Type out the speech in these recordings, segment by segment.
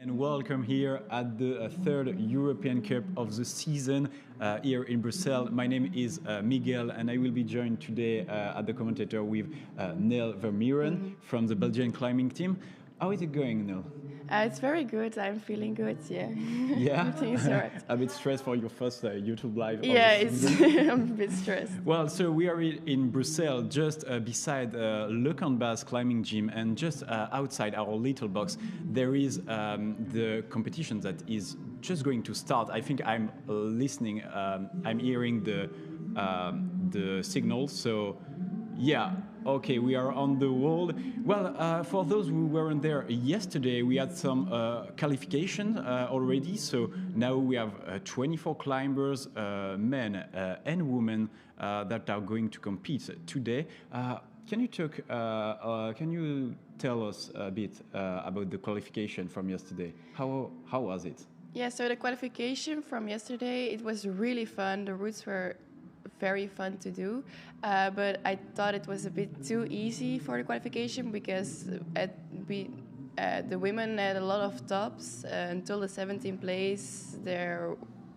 And welcome here at the third European Cup of the season here in Brussels. My name is Miguel, and I will be joined today at the commentator with Nel Vermeeren from the Belgian climbing team. How is it going, Nel? It's very good. I'm feeling good. Yeah. Yeah, Everything's alright. a bit stressed for your first YouTube live. Yeah, of the season. I'm a bit stressed. Well, so we are in Brussels, just beside Le Canbas climbing gym, and just outside our little box, there is the competition that is just going to start. I think I'm listening, I'm hearing the signals. So, yeah, okay, we are on the wall. Well, for those who weren't there yesterday, we had some qualification already. So now we have 24 climbers, men and women, that are going to compete today. Can you tell us a bit about the qualification from yesterday? How was it? Yeah, so the qualification from yesterday, it was really fun. The routes were very fun to do, but I thought it was a bit too easy for the qualification because the women had a lot of tops until the 17th place.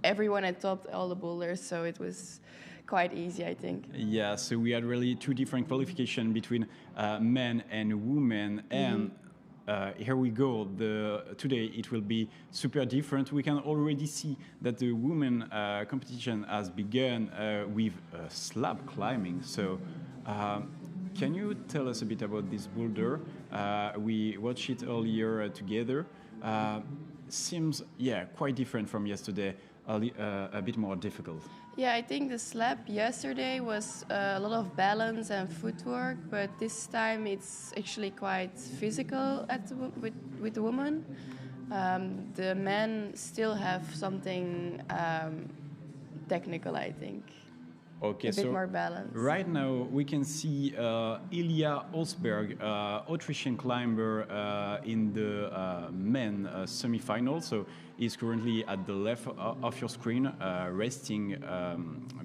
Everyone had topped all the boulders, so it was quite easy, I think. Yeah, so we had really two different qualifications between men and women, and here we go. Today it will be super different. We can already see that the women competition has begun with slab climbing. So can you tell us a bit about this boulder? We watched it earlier together. Seems, yeah, quite different from yesterday, a bit more difficult. Yeah, I think the slab yesterday was a lot of balance and footwork, but this time it's actually quite physical with the woman. The men still have something technical, I think. Okay, a bit more balanced. Right now we can see Ilya Osberg, Austrian climber in the men semi-final. So he's currently at the left of your screen, resting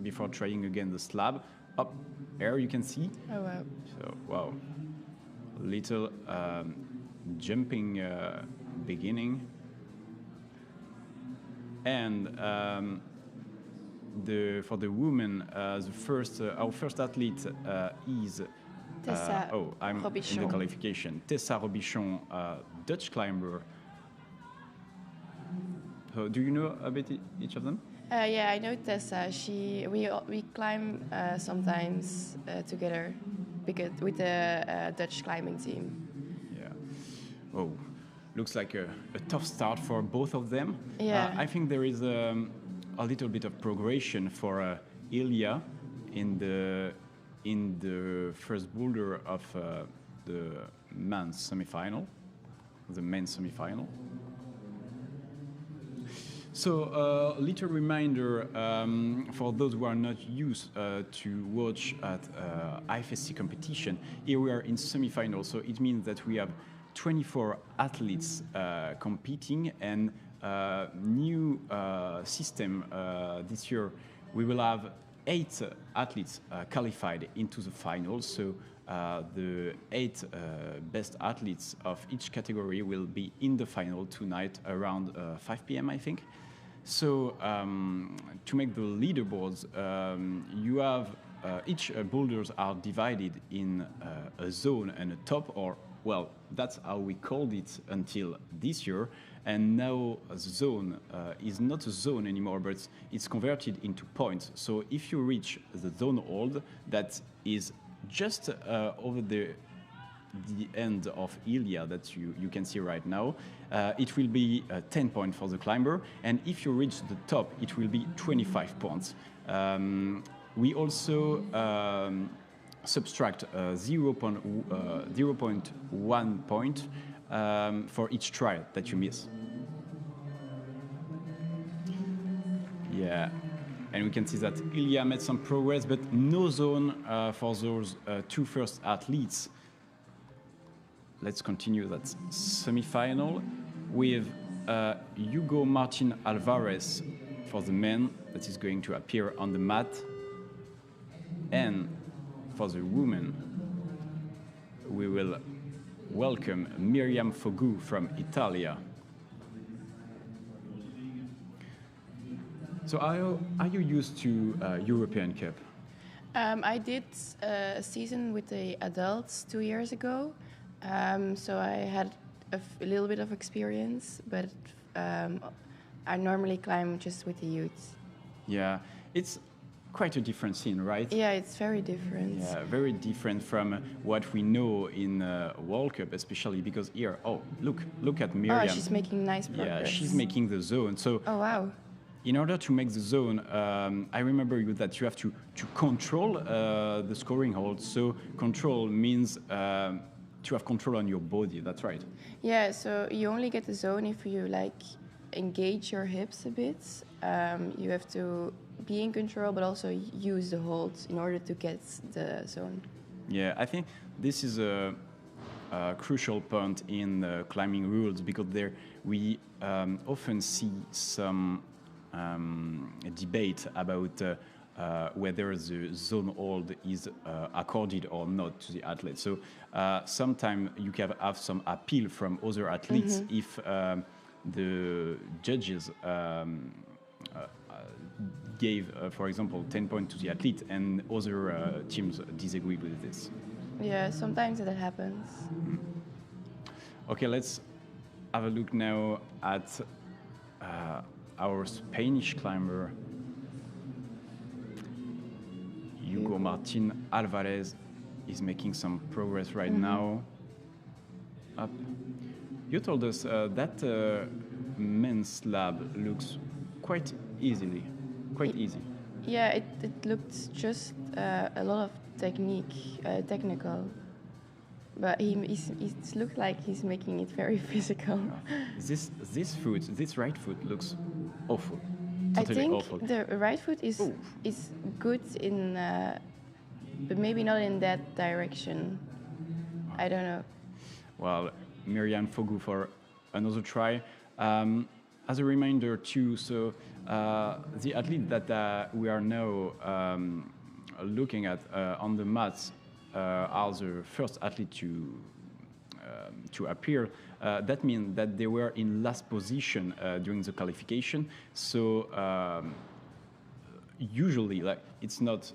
before trying again the slab. Up there you can see. Oh wow! So wow, little jumping beginning, and. For the women, our first athlete is Tessa I'm Robichon. in the qualification. Tessa Robichon, Dutch climber. So do you know a bit each of them? Yeah, I know Tessa. We climb sometimes together with the Dutch climbing team. Yeah. Oh, looks like a tough start for both of them. Yeah. I think there is a little bit of progression for Ilya in the first boulder of the men's semi-final. So a little reminder for those who are not used to watch at IFSC competition. Here we are in semi-final, so it means that we have 24 athletes competing, and new system this year, we will have 8 athletes qualified into the final. So the 8 best athletes of each category will be in the final tonight around 5 p.m. I think. So to make the leaderboards, you have each boulders are divided in a zone and a top, or well, that's how we called it until this year. And now the zone is not a zone anymore, but it's converted into points. So if you reach the zone hold, that is just over the end of Ilya that you can see right now, it will be 10 points for the climber. And if you reach the top, it will be 25 points. We also subtract 0.1 point for each try that you miss. Yeah, and we can see that Ilya made some progress, but no zone for those 2 first athletes. Let's continue that semi-final with Hugo Martin Alvarez for the men that is going to appear on the mat, and for the women we will welcome Miriam Fogu from Italia. So are you used to European Cup? I did a season with the adults 2 years ago, so I had a little bit of experience, but um, I normally climb just with the youth. Yeah, it's quite a different scene, right? Yeah, it's very different. Yeah, very different from what we know in World Cup, especially because here, oh, look at Miriam. Oh, she's making nice progress. Yeah, she's making the zone. So Oh, wow. in order to make the zone, I remember you that you have to control the scoring hold. So control means to have control on your body. That's right. Yeah, so you only get the zone if you like engage your hips a bit. You have to be in control, but also use the hold in order to get the zone. Yeah, I think this is a crucial point in climbing rules because there we often see some debate about whether the zone hold is accorded or not to the athlete. So sometimes you can have some appeal from other athletes if the judges gave, for example, 10 points to the athlete and other teams disagree with this. Yeah, sometimes that happens. Okay, let's have a look now at our Spanish climber, Hugo Martin Alvarez, is making some progress right now. Up. You told us that men's slab looks quite easy. Yeah, it looked just a lot of technical. But it looks like he's making it very physical. This right foot looks awful. I Totally think awful. the right foot is good in, but maybe not in that direction. I don't know. Well, Miriam Fogu for another try. As a reminder too, so the athlete that we are now looking at on the mats are the first athlete to appear. That means that they were in last position during the qualification. So usually, like it's not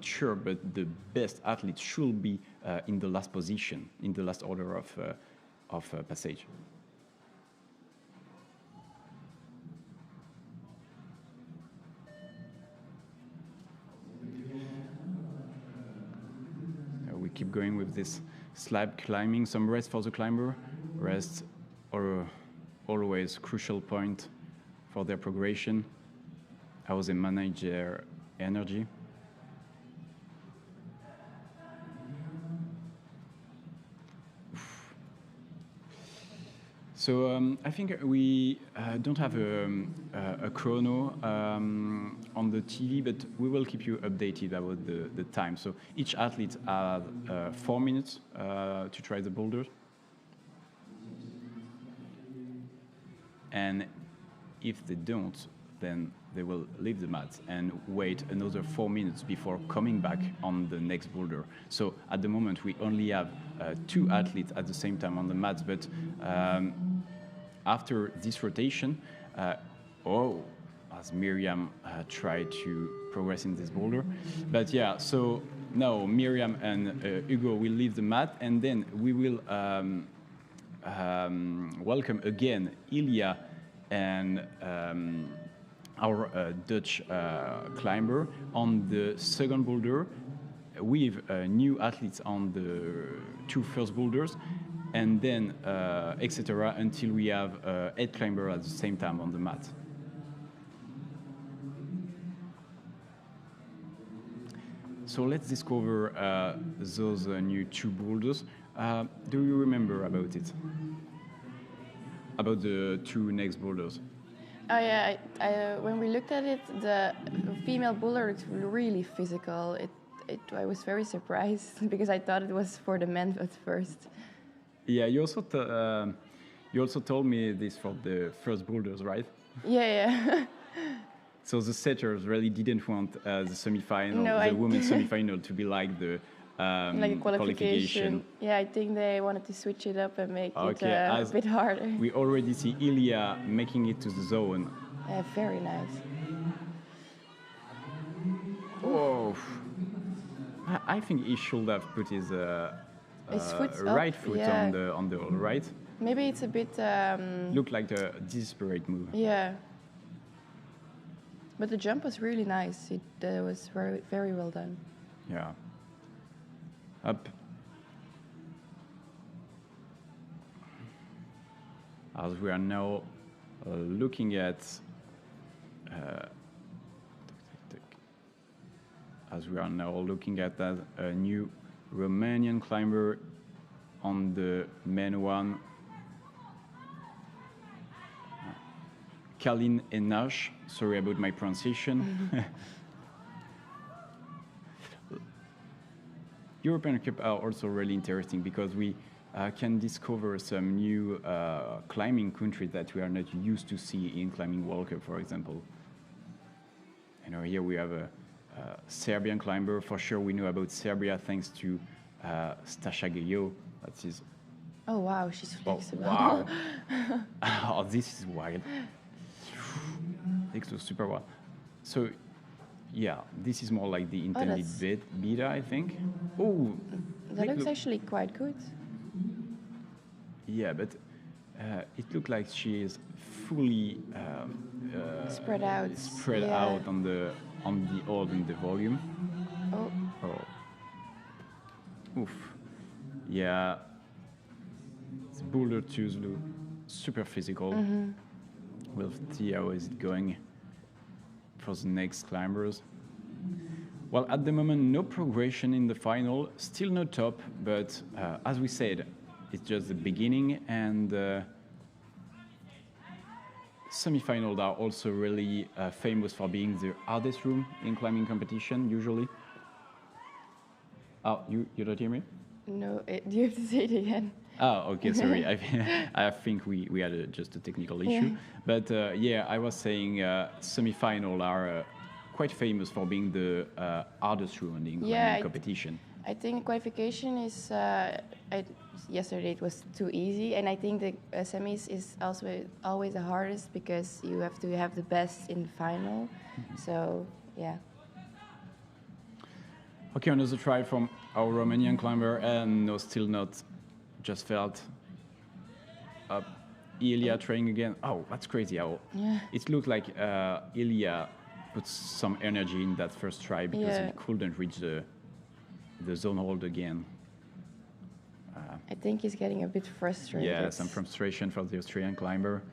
sure, but the best athlete should be in the last position, in the last order of passage. We keep going with this slab climbing. Some rest for the climber. Rest are always crucial point for their progression. How they manage their energy. So I think we don't have a chrono on the TV, but we will keep you updated about the time. So each athlete has 4 minutes to try the boulders. And if they don't, then they will leave the mat and wait another 4 minutes before coming back on the next boulder. So at the moment, we only have 2 athletes at the same time on the mats, but after this rotation, as Miriam tried to progress in this boulder. But yeah, so now Miriam and Hugo will leave the mat, and then we will welcome again Ilya and our Dutch climber on the second boulder with new athletes on the 2 first boulders, and then etc. until we have 8 climbers at the same time on the mat. So let's discover those new 2 boulders. Do you remember about it? About the 2 next boulders? Oh yeah, when we looked at it, the female boulder looked really physical. I was very surprised because I thought it was for the men at first. Yeah, you also told me this for the first boulders, right? Yeah. So the setters really didn't want the semi-final, No, the women's semi-final, to be like the like a qualification. Yeah, I think they wanted to switch it up and make it a bit harder. We already see Ilya making it to the zone Yeah, very nice. Oh, I think he should have put his His foot's right up, foot yeah. on the all right. Maybe it's a bit. Looked like a desperate move. Yeah. But the jump was really nice. It was very, very well done. Yeah. Up. As we are now looking at that a new Romanian climber on the main one, Kalin Enash. Sorry about my pronunciation. European Cup are also really interesting because we can discover some new climbing countries that we are not used to see in climbing World Cup, for example. You know, here we have a Serbian climber. For sure, we know about Serbia thanks to Stasha Gejo. That is. Oh wow, she's flexible. Oh, wow. Oh, this is wild. It was super wild. So, yeah, this is more like the intended beta, I think. Oh, that looks actually quite good. Yeah, but it looked like she is fully spread out. Spread out on the old in the volume. Oh. Oof. Yeah. It's Boulder Tuzlu, super physical. We'll see how is it going for the next climbers. Well, at the moment, no progression in the final, still no top, but as we said, it's just the beginning, and semi-finals are also really famous for being the hardest room in climbing competition, usually. Oh, you don't hear me? No, you have to say it again. Oh, okay, sorry. I think we had just a technical issue. Yeah. But yeah, I was saying semi-final are quite famous for being the hardest room in climbing competition. I think qualification is, yesterday it was too easy, and I think the semis is also always the hardest because you have to have the best in the final. So, yeah. Okay, another try from our Romanian climber, and no, still not. Just felt up. Ilya trying again. Oh, that's crazy. How it looked like Ilya put some energy in that first try because he couldn't reach the zone hold again. I think he's getting a bit frustrated. Yeah, some frustration for the Australian climber.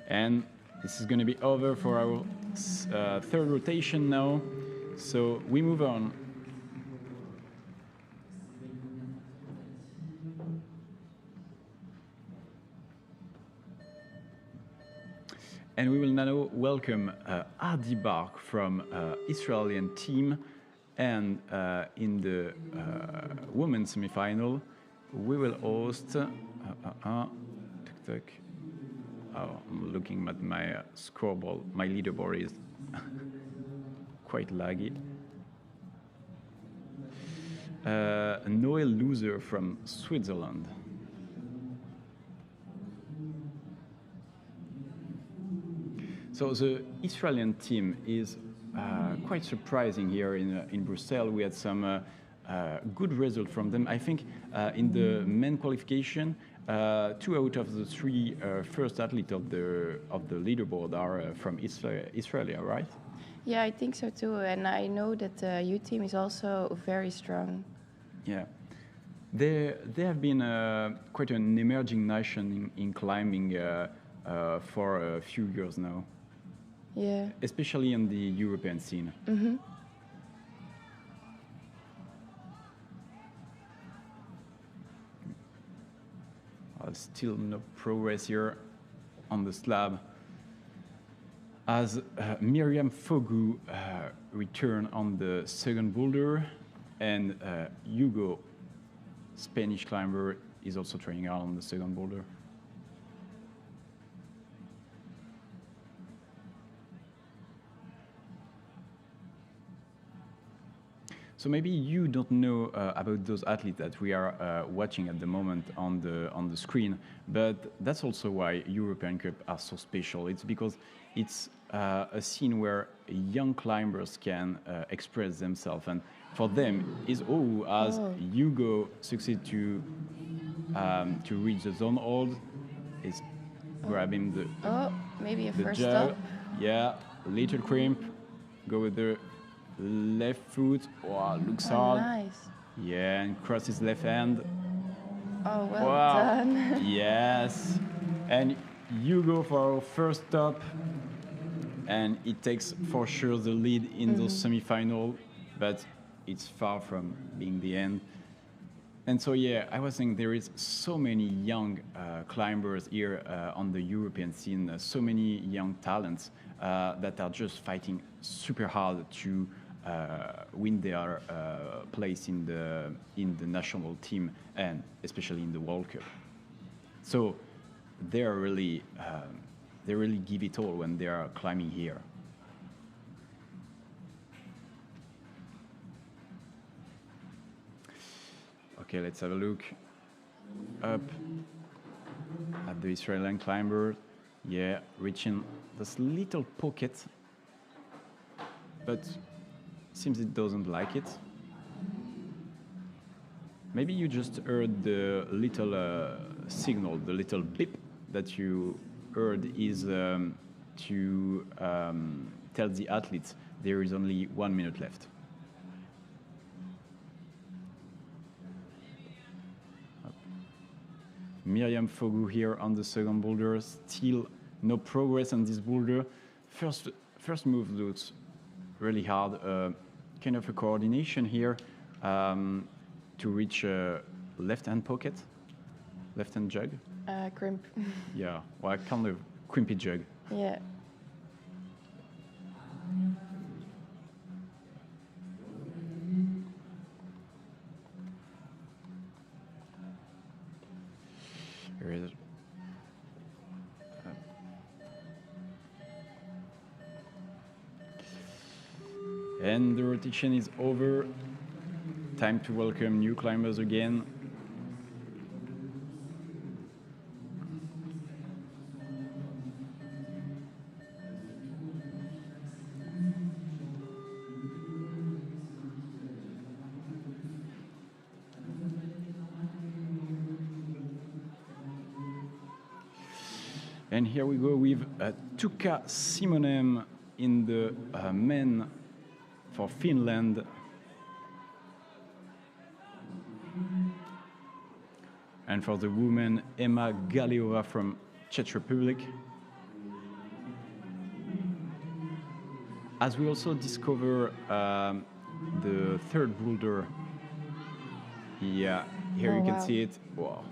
And this is going to be over for our third rotation now. So we move on. And we will now welcome Adi Bark from Israeli team. And in the women's semi-final, we will host. Oh, I'm looking at my scoreboard. My leaderboard is quite laggy. Noel Loser from Switzerland. So the Israeli team is quite surprising here in Brussels. We had some good result from them. I think in the men qualification, 2 out of the 3 first athletes of the leaderboard are from Israel, right? Yeah, I think so too. And I know that the U team is also very strong. Yeah. They have been quite an emerging nation in climbing for a few years now. Yeah. Especially in the European scene. Still no progress here on the slab. As Miriam Fogu returned on the second boulder, and Hugo, Spanish climber, is also training out on the second boulder. So maybe you don't know about those athletes that we are watching at the moment on the screen, but that's also why European Cup are so special. It's because it's a scene where young climbers can express themselves, and for them is as Hugo succeed to reach the zone hold, is grabbing maybe a the first jug. stop. Yeah, little crimp, go with the left foot. Wow, looks hard. Nice. Yeah, and cross his left hand. Oh, well Wow. done. Yes. And you go for our first stop, and it takes for sure the lead in the semi-final, but it's far from being the end. And so, yeah, I was saying there is so many young climbers here on the European scene, so many young talents that are just fighting super hard to win their place in the national team and especially in the World Cup. So they really give it all when they are climbing here. Okay, let's have a look up at the Israeli climber. Yeah, reaching this little pocket, but seems it doesn't like it. Maybe you just heard the little signal, the little beep that you heard is to tell the athletes there is only 1 minute left. Miriam Fogu here on the second boulder. Still no progress on this boulder. First move looks really hard. Kind of a coordination here to reach a left-hand pocket, left-hand jug. Crimp. Yeah, well, kind of crimpy jug. Yeah. Here it is. And the rotation is over. Time to welcome new climbers again. And here we go with Tuukka Simonen in the men for Finland. And for the women, Emma Galeova from Czech Republic. As we also discover the third boulder. Yeah, here you can see it. Wow.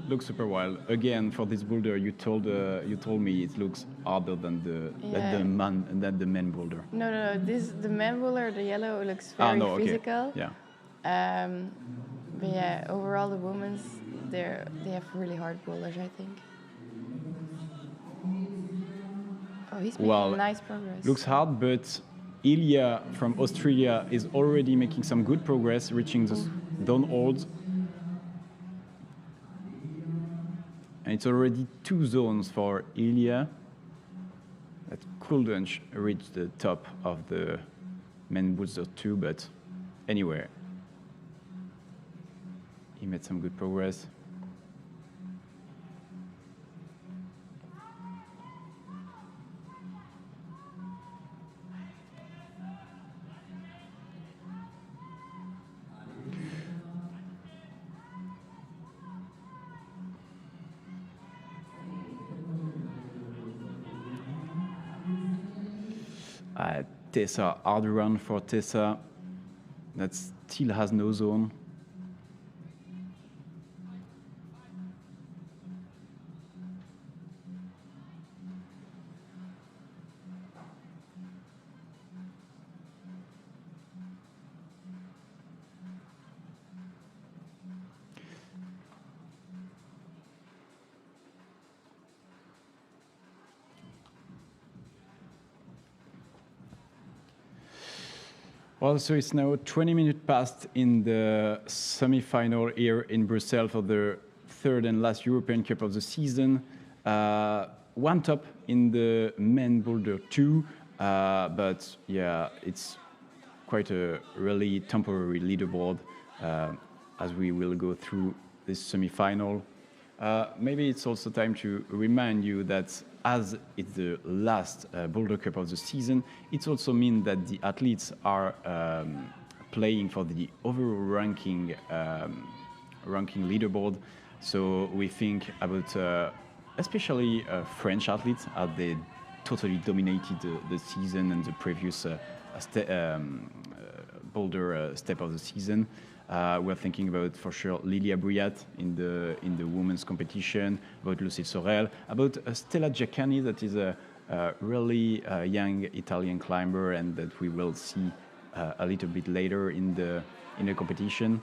Looks super wild. Again, for this boulder, you told me it looks harder than the men boulder. No. The men boulder, the yellow, looks very physical. Yeah. But yeah, overall the women's they have really hard boulders, I think. Oh, he's making nice progress. Looks hard, but Ilya from Australia is already making some good progress, reaching the down holds. And it's already 2 zones for Ilya that couldn't reach the top of the men boulder 2, but anyway, he made some good progress. Tessa, hard run for Tessa. That still has no zone. Also, it's now 20 minutes past in the semi-final here in Brussels for the third and last European Cup of the season. One top in the men boulder 2, but yeah, it's quite a really temporary leaderboard as we will go through this semi-final. Maybe it's also time to remind you that as it's the last Boulder Cup of the season, it also means that the athletes are playing for the overall ranking leaderboard. So we think about especially French athletes, as they totally dominated the season and the previous Boulder step of the season. We're thinking about, for sure, Lilia Briat in the women's competition, about Lucie Sorel, about Stella Giaccani, that is a really young Italian climber, and that we will see a little bit later in the competition.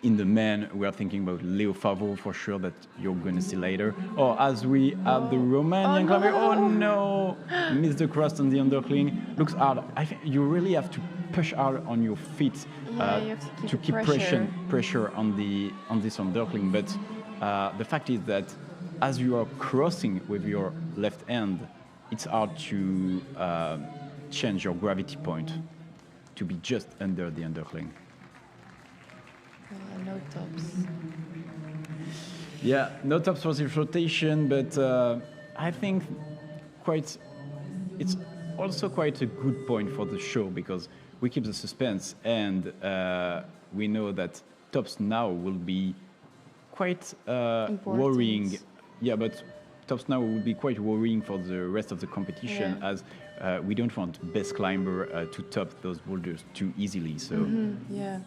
In the men, we are thinking about Leo Favreau, for sure, that you're going to see later. Or as we have the Romanian climber, oh no, missed the cross on the undercling. Looks hard. I think you really have to push hard on your feet You have to keep pressure on this undercling. But the fact is that as you are crossing with your left hand, it's hard to change your gravity point to be just under the undercling. No tops. Yeah, no tops for the rotation, but I think it's also quite a good point for the show, because we keep the suspense, and we know that tops now will be quite worrying. Yeah, but tops now will be quite worrying for the rest of the competition, as we don't want best climber to top those boulders too easily. So. Yeah.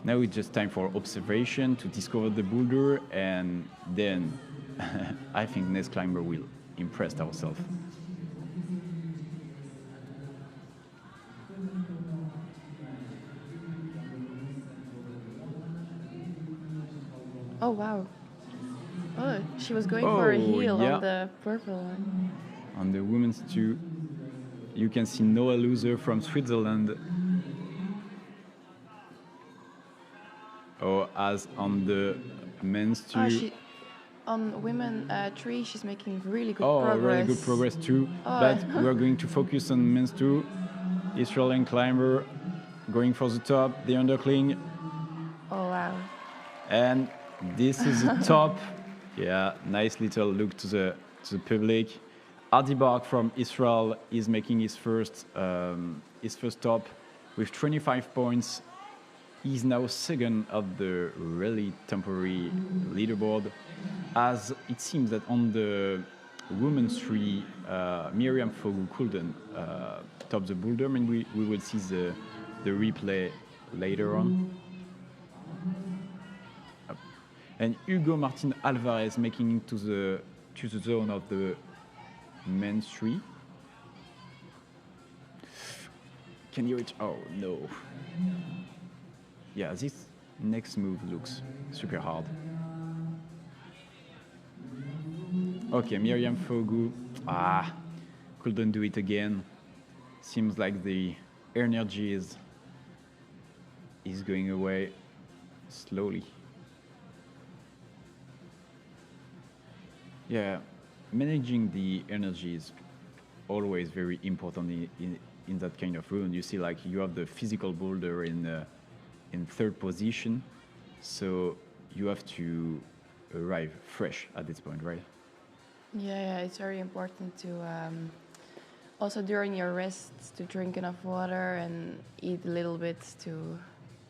Now it's just time for observation to discover the boulder, and then I think next climber will impress ourselves. Oh wow. Oh, she was going for a heel on the purple one. On the women's two, you can see Noah Loser from Switzerland. Or as on the men's two. On women 3, she's making really good progress. Oh, really good progress too. But we're going to focus on men's two. Israeli climber going for the top, the undercling. Oh wow. And this is the top. Yeah, nice little look to the public. Adi Bark from Israel is making his first top with 25 points. He's now second of the really temporary leaderboard, as it seems that on the women's three, Miriam Fogu couldn't top the boulder. I mean, we will see the replay later on. And Hugo Martin Alvarez making it to the zone of the men's three. Can you reach? Oh no. Yeah, this next move looks super hard. Okay, Miriam Fogu. Couldn't do it again. Seems like the energy is going away slowly. Yeah, managing the energy is always very important in that kind of run. You see, like, you have the physical boulder in third position, so you have to arrive fresh at this point, right? Yeah, it's very important to also during your rests to drink enough water and eat a little bit to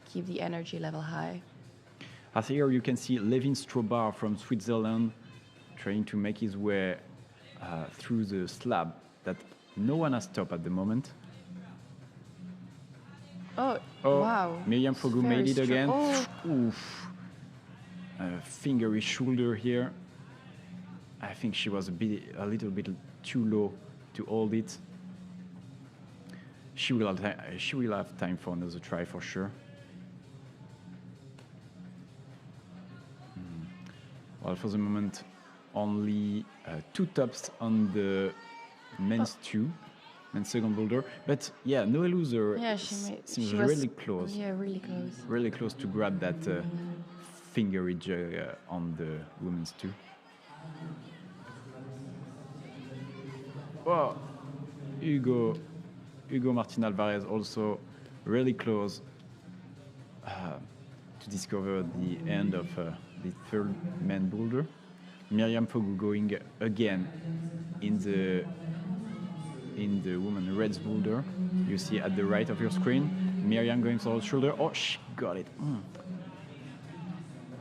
keep the energy level high. As here you can see Levin Strobar from Switzerland trying to make his way through the slab that no one has stopped at the moment. Oh, wow. Miriam Fogu made it again. Oh. Oof. Fingery shoulder here. I think she was a little bit too low to hold it. She will have time for another try for sure. Well, for the moment, only two tops on the men's two. and second boulder. But yeah, no loser Yeah, seems she was really close. Yeah, really close. Really close to grab that fingerage on the women's too. Well, Hugo Martin Alvarez also really close to discover the end of the third man boulder. Miriam Fogu going again in the woman red's boulder. You see at the right of your screen, Miriam going for the shoulder. Oh, she got it.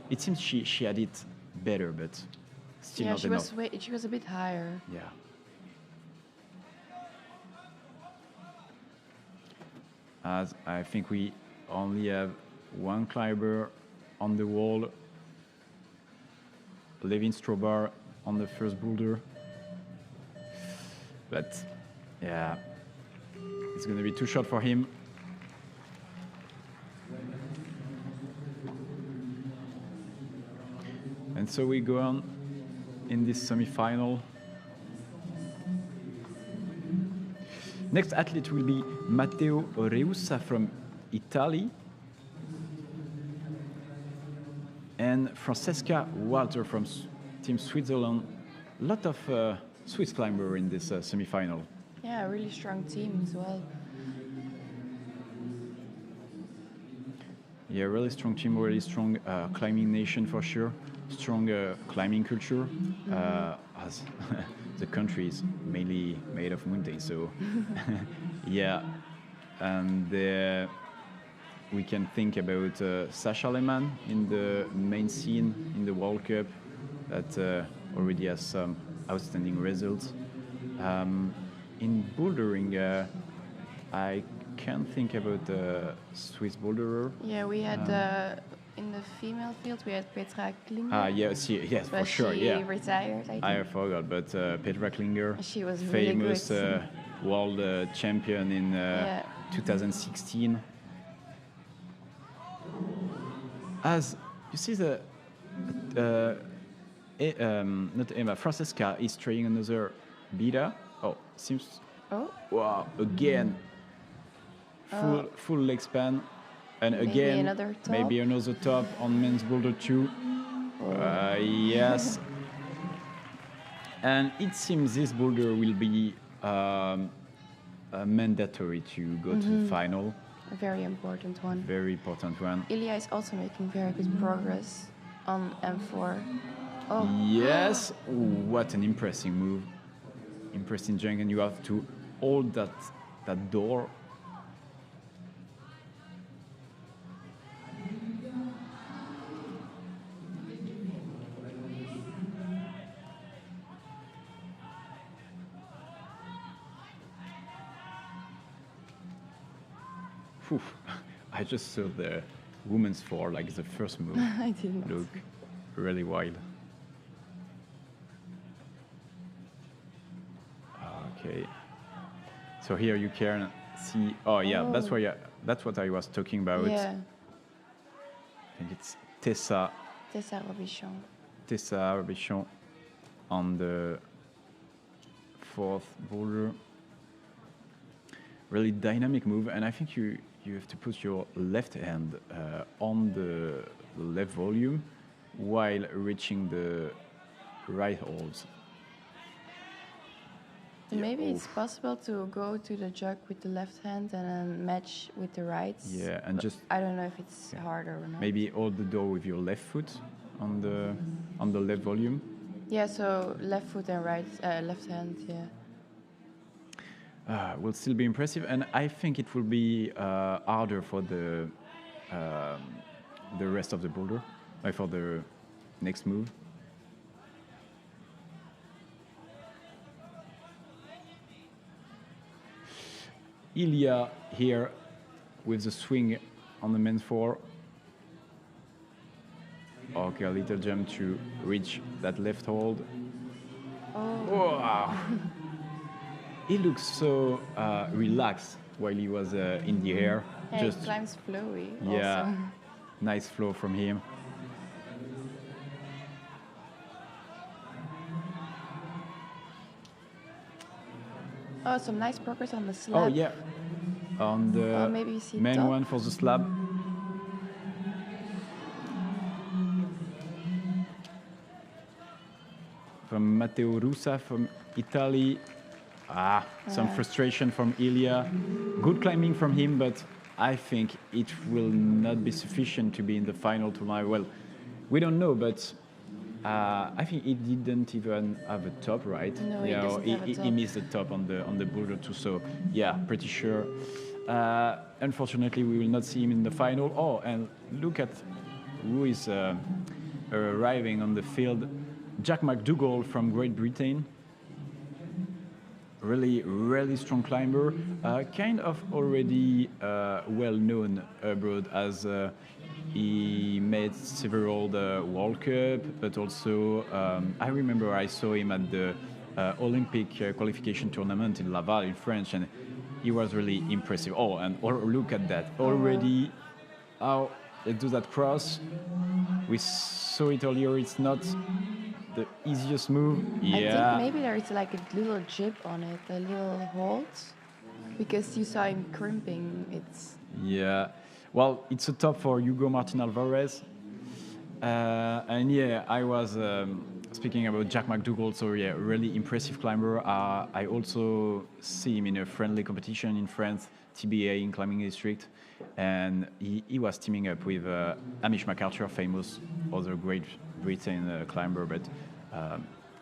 It seems she had it better, but still not enough. She was a bit higher. Yeah. As I think we only have one climber on the wall. Levin Strobar on the first boulder. But yeah, it's going to be too short for him. And so we go on in this semi-final. Next athlete will be Matteo Reussa from Italy and Francesca Walter from Team Switzerland. A lot of Swiss climber in this semi-final. Yeah, a really strong team as well. Yeah, really strong team, really strong climbing nation for sure. Strong climbing culture, as the country is mainly made of mountains. So, yeah, and we can think about Sasha Lehmann in the main scene in the World Cup that already has some outstanding results. In bouldering, I can't think about the Swiss boulderer. Yeah, we had in the female field we had Petra Klinger. Yes, but for sure. She Yeah, retired. I think. I forgot, but Petra Klinger, she was really famous good. world champion in 2016. As you see, not Emma, Francesca is trying another beta. Oh, seems. Oh. Wow! Again, full leg span, and maybe another top on men's boulder too. Yes. And it seems this boulder will be mandatory to go to the final. A very important one. Very important one. Ilya is also making very good progress on M4. Oh. Yes. Ooh, what an impressive move. Impressive jump, and you have to hold that door. Whew. I just saw the women's four, like the first move. I didn't. Look really wild. Okay. So here you can see. Oh yeah, that's why. That's what I was talking about. Yeah. I think it's Tessa Robichon on the fourth boulder. Really dynamic move, and I think you have to put your left hand on the left volume while reaching the right holds. Maybe it's possible to go to the jug with the left hand and then match with the right. Yeah, and just I don't know if it's harder or not. Maybe hold the door with your left foot on the left volume. Yeah, so left foot and left hand. Yeah. Will still be impressive, and I think it will be harder for the rest of the boulder, for the next move. Ilya here with the swing on the men's four. Okay, a little jump to reach that left hold. Oh. Wow. He looks so relaxed while he was in the air. Yeah, just he climbs flowy. Yeah, also. Nice flow from him. Oh, some nice progress on the Oh slab. yeah, on the Maybe you see main top. one for the slab. From Matteo Russa from Italy. Some frustration from Ilya. Good climbing from him, but I think it will not be sufficient to be in the final tonight. Well, we don't know, but I think he didn't even have a top, right? No, he doesn't have a top. He missed the top on the boulder too. So yeah, pretty sure. Unfortunately, we will not see him in the final. Oh, and look at who is arriving on the field. Jack McDougall from Great Britain. Really strong climber, kind of already well known abroad as he made several World Cup, but also I remember I saw him at the Olympic qualification tournament in Laval in France, and he was really impressive. Oh, and look at that already. Oh, let's do that cross. We saw it earlier. It's not the easiest move. Yeah. I think maybe there's like a little jib on it, a little halt, because you saw him crimping. It's Yeah. Well, it's a top for Hugo Martin Alvarez. And yeah, I was speaking about Jack McDougall, so yeah, really impressive climber. I also see him in a friendly competition in France, TBA in Climbing District, and he was teaming up with Amish MacArthur, famous other Great Britain climber, but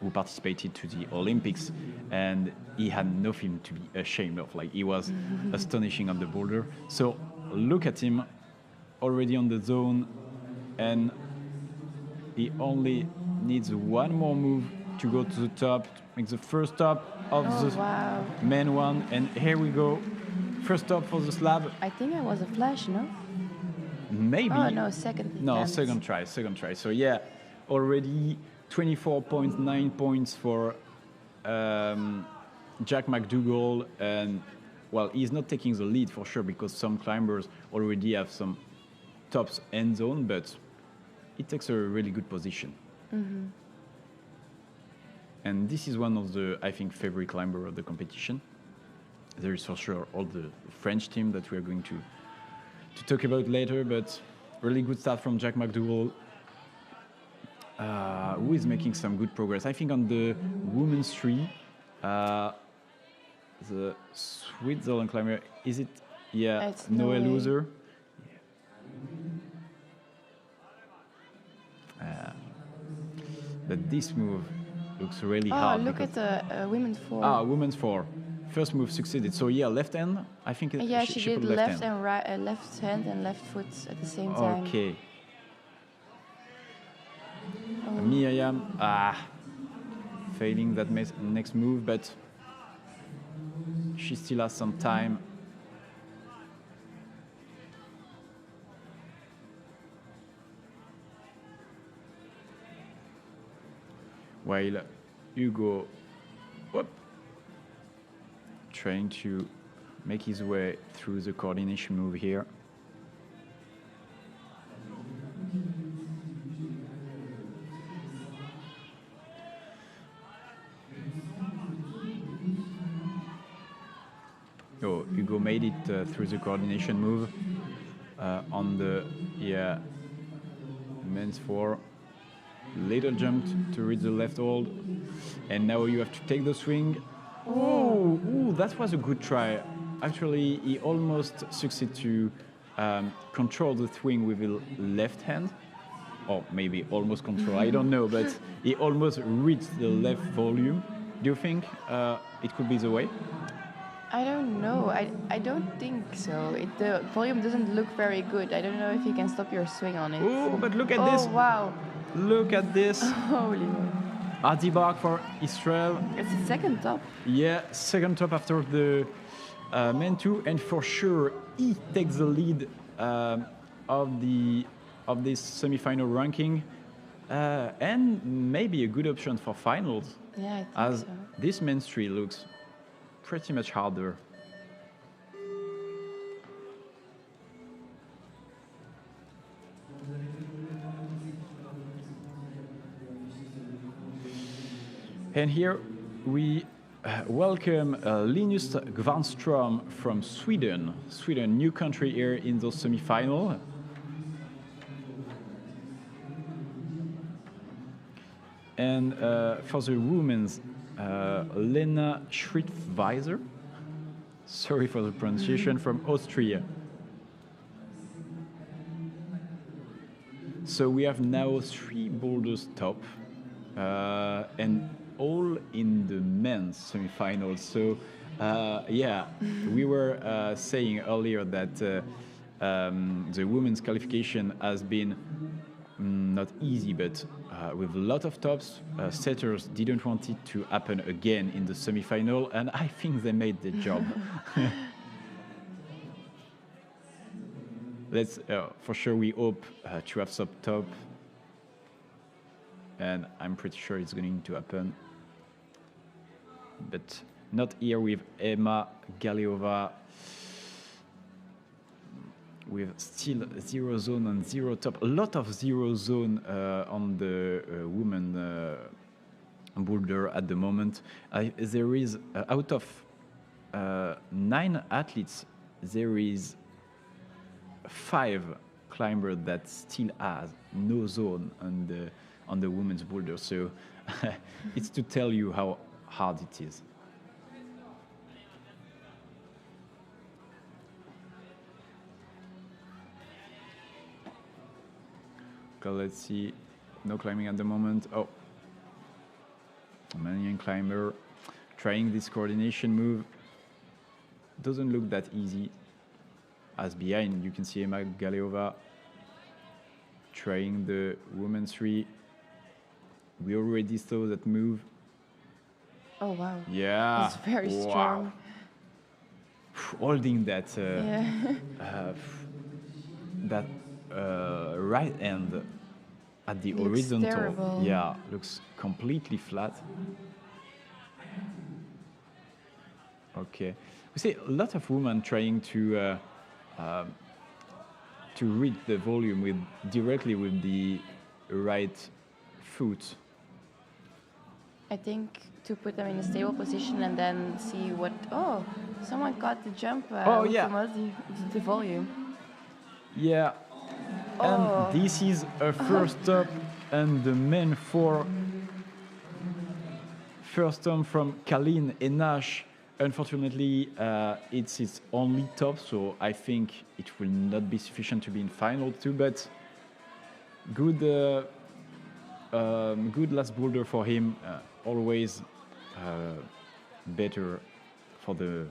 who participated to the Olympics, and he had nothing to be ashamed of. Like, he was astonishing on the boulder. So look at him, already on the zone, and he only needs one more move to go to the top, to make the first top of the wow. main one. And here we go. First top for the slab. I think it was a flash, no? Maybe. Oh no, second. No, attempt. second try. So yeah, already 24.9 points for Jack McDougall. And well, he's not taking the lead for sure, because some climbers already have some tops end zone, but it takes a really good position. Mm-hmm. And this is one of the, I think, favorite climber of the competition. There is for sure all the French team that we are going to talk about later, but really good start from Jack McDougall, who is making some good progress. I think on the women's tree, the Switzerland climber, is it? Yeah, It's Noé Noé. Loser. But this move looks really hard. Oh, look at the women's four. Women's four. First move succeeded. So yeah, left hand. I think Yeah, she did put left hand. and right, left hand and left foot at the same time. Okay. Miriam, failing that next move, but she still has some time. While Hugo, trying to make his way through the coordination move here. Oh, Hugo made it through the coordination move on the men's four. Little jump to reach the left hold, and now you have to take the swing. Oh, that was a good try. Actually, he almost succeeded to control the swing with the left hand, or maybe almost control. I don't know, but he almost reached the left volume. Do you think it could be the way? I don't know. I don't think so. The volume doesn't look very good. I don't know if you can stop your swing on it. Oh, but look at this. Oh, wow. Look at this. Holy. Adi Bark for Israel. It's the second top. Yeah, second top after the main two, and for sure he takes the lead of this semi-final ranking, and maybe a good option for finals. Yeah, I think as so. this men's tree looks pretty much harder. And here we welcome Linus Granström from Sweden. Sweden, new country here in the semi-final. And for the women's, Lena Schrittweiser, sorry for the pronunciation, from Austria. So we have now 3 boulders top, and all in the men's semi-finals. So yeah, we were saying earlier that the women's qualification has been not easy, but with a lot of tops. Setters didn't want it to happen again in the semi-final, and I think they made the job. Let's, for sure, we hope to have some top, and I'm pretty sure it's going to happen. But not here with Emma Galeova, with still 0 zone and 0 top. A lot of 0 zone on the women boulder at the moment. There is, out of 9 athletes, there is 5 climbers that still has no zone on the women's boulder. So it's to tell you how hard it is. Okay, let's see. No climbing at the moment. Oh, Romanian climber trying this coordination move. Doesn't look that easy. As behind, you can see Emma Galeova trying the women's 3. We already saw that move. Oh, wow. Yeah. It's very strong. Holding that that right hand at the Looks horizontal. terrible. Yeah, looks completely flat. Okay. We see a lot of women trying to read the volume directly with the right foot. I think to put them in a stable position and then see what. Oh, someone caught the jump. Oh, yeah. The volume. Yeah. Oh. And this is a first top, and the men 4. First time from Kalin Enash. Unfortunately, it's its only top, so I think it will not be sufficient to be in final too. But good, good last boulder for him. Always better for the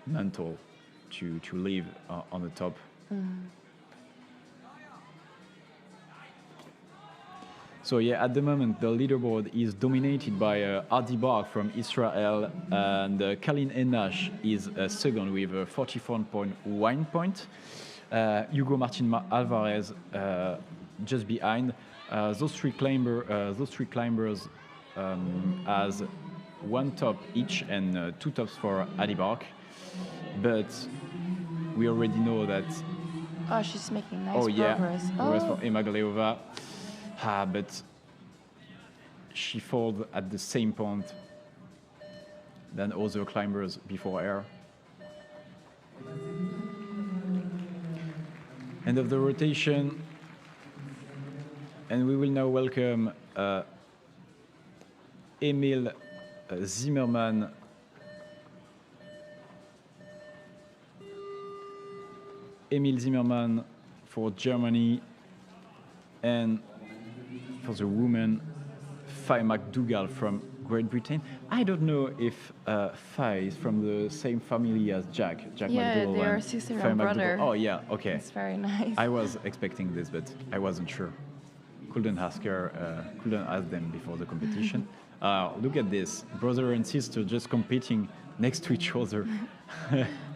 mental to live on the top. So yeah, at the moment the leaderboard is dominated by Adi Bar from Israel, and Kalin Enash is second with 44.1 points. Hugo Martin Alvarez just behind. Those three climbers has 1 top each and 2 tops for Adi Bar. But we already know that. Oh, she's making nice progress. Progress Oh. for Emma Galeova. But she falls at the same point than other climbers before her. End of the rotation, and we will now welcome Emil Zimmermann. Emil Zimmermann for Germany, and for the woman, Faye McDougall from Great Britain. I don't know if Faye is from the same family as Jack McDougall. Yeah, they are sister Faye and brother. McDougall. Oh yeah, okay. It's very nice. I was expecting this, but I wasn't sure. Couldn't ask them before the competition. Look at this, brother and sister just competing next to each other.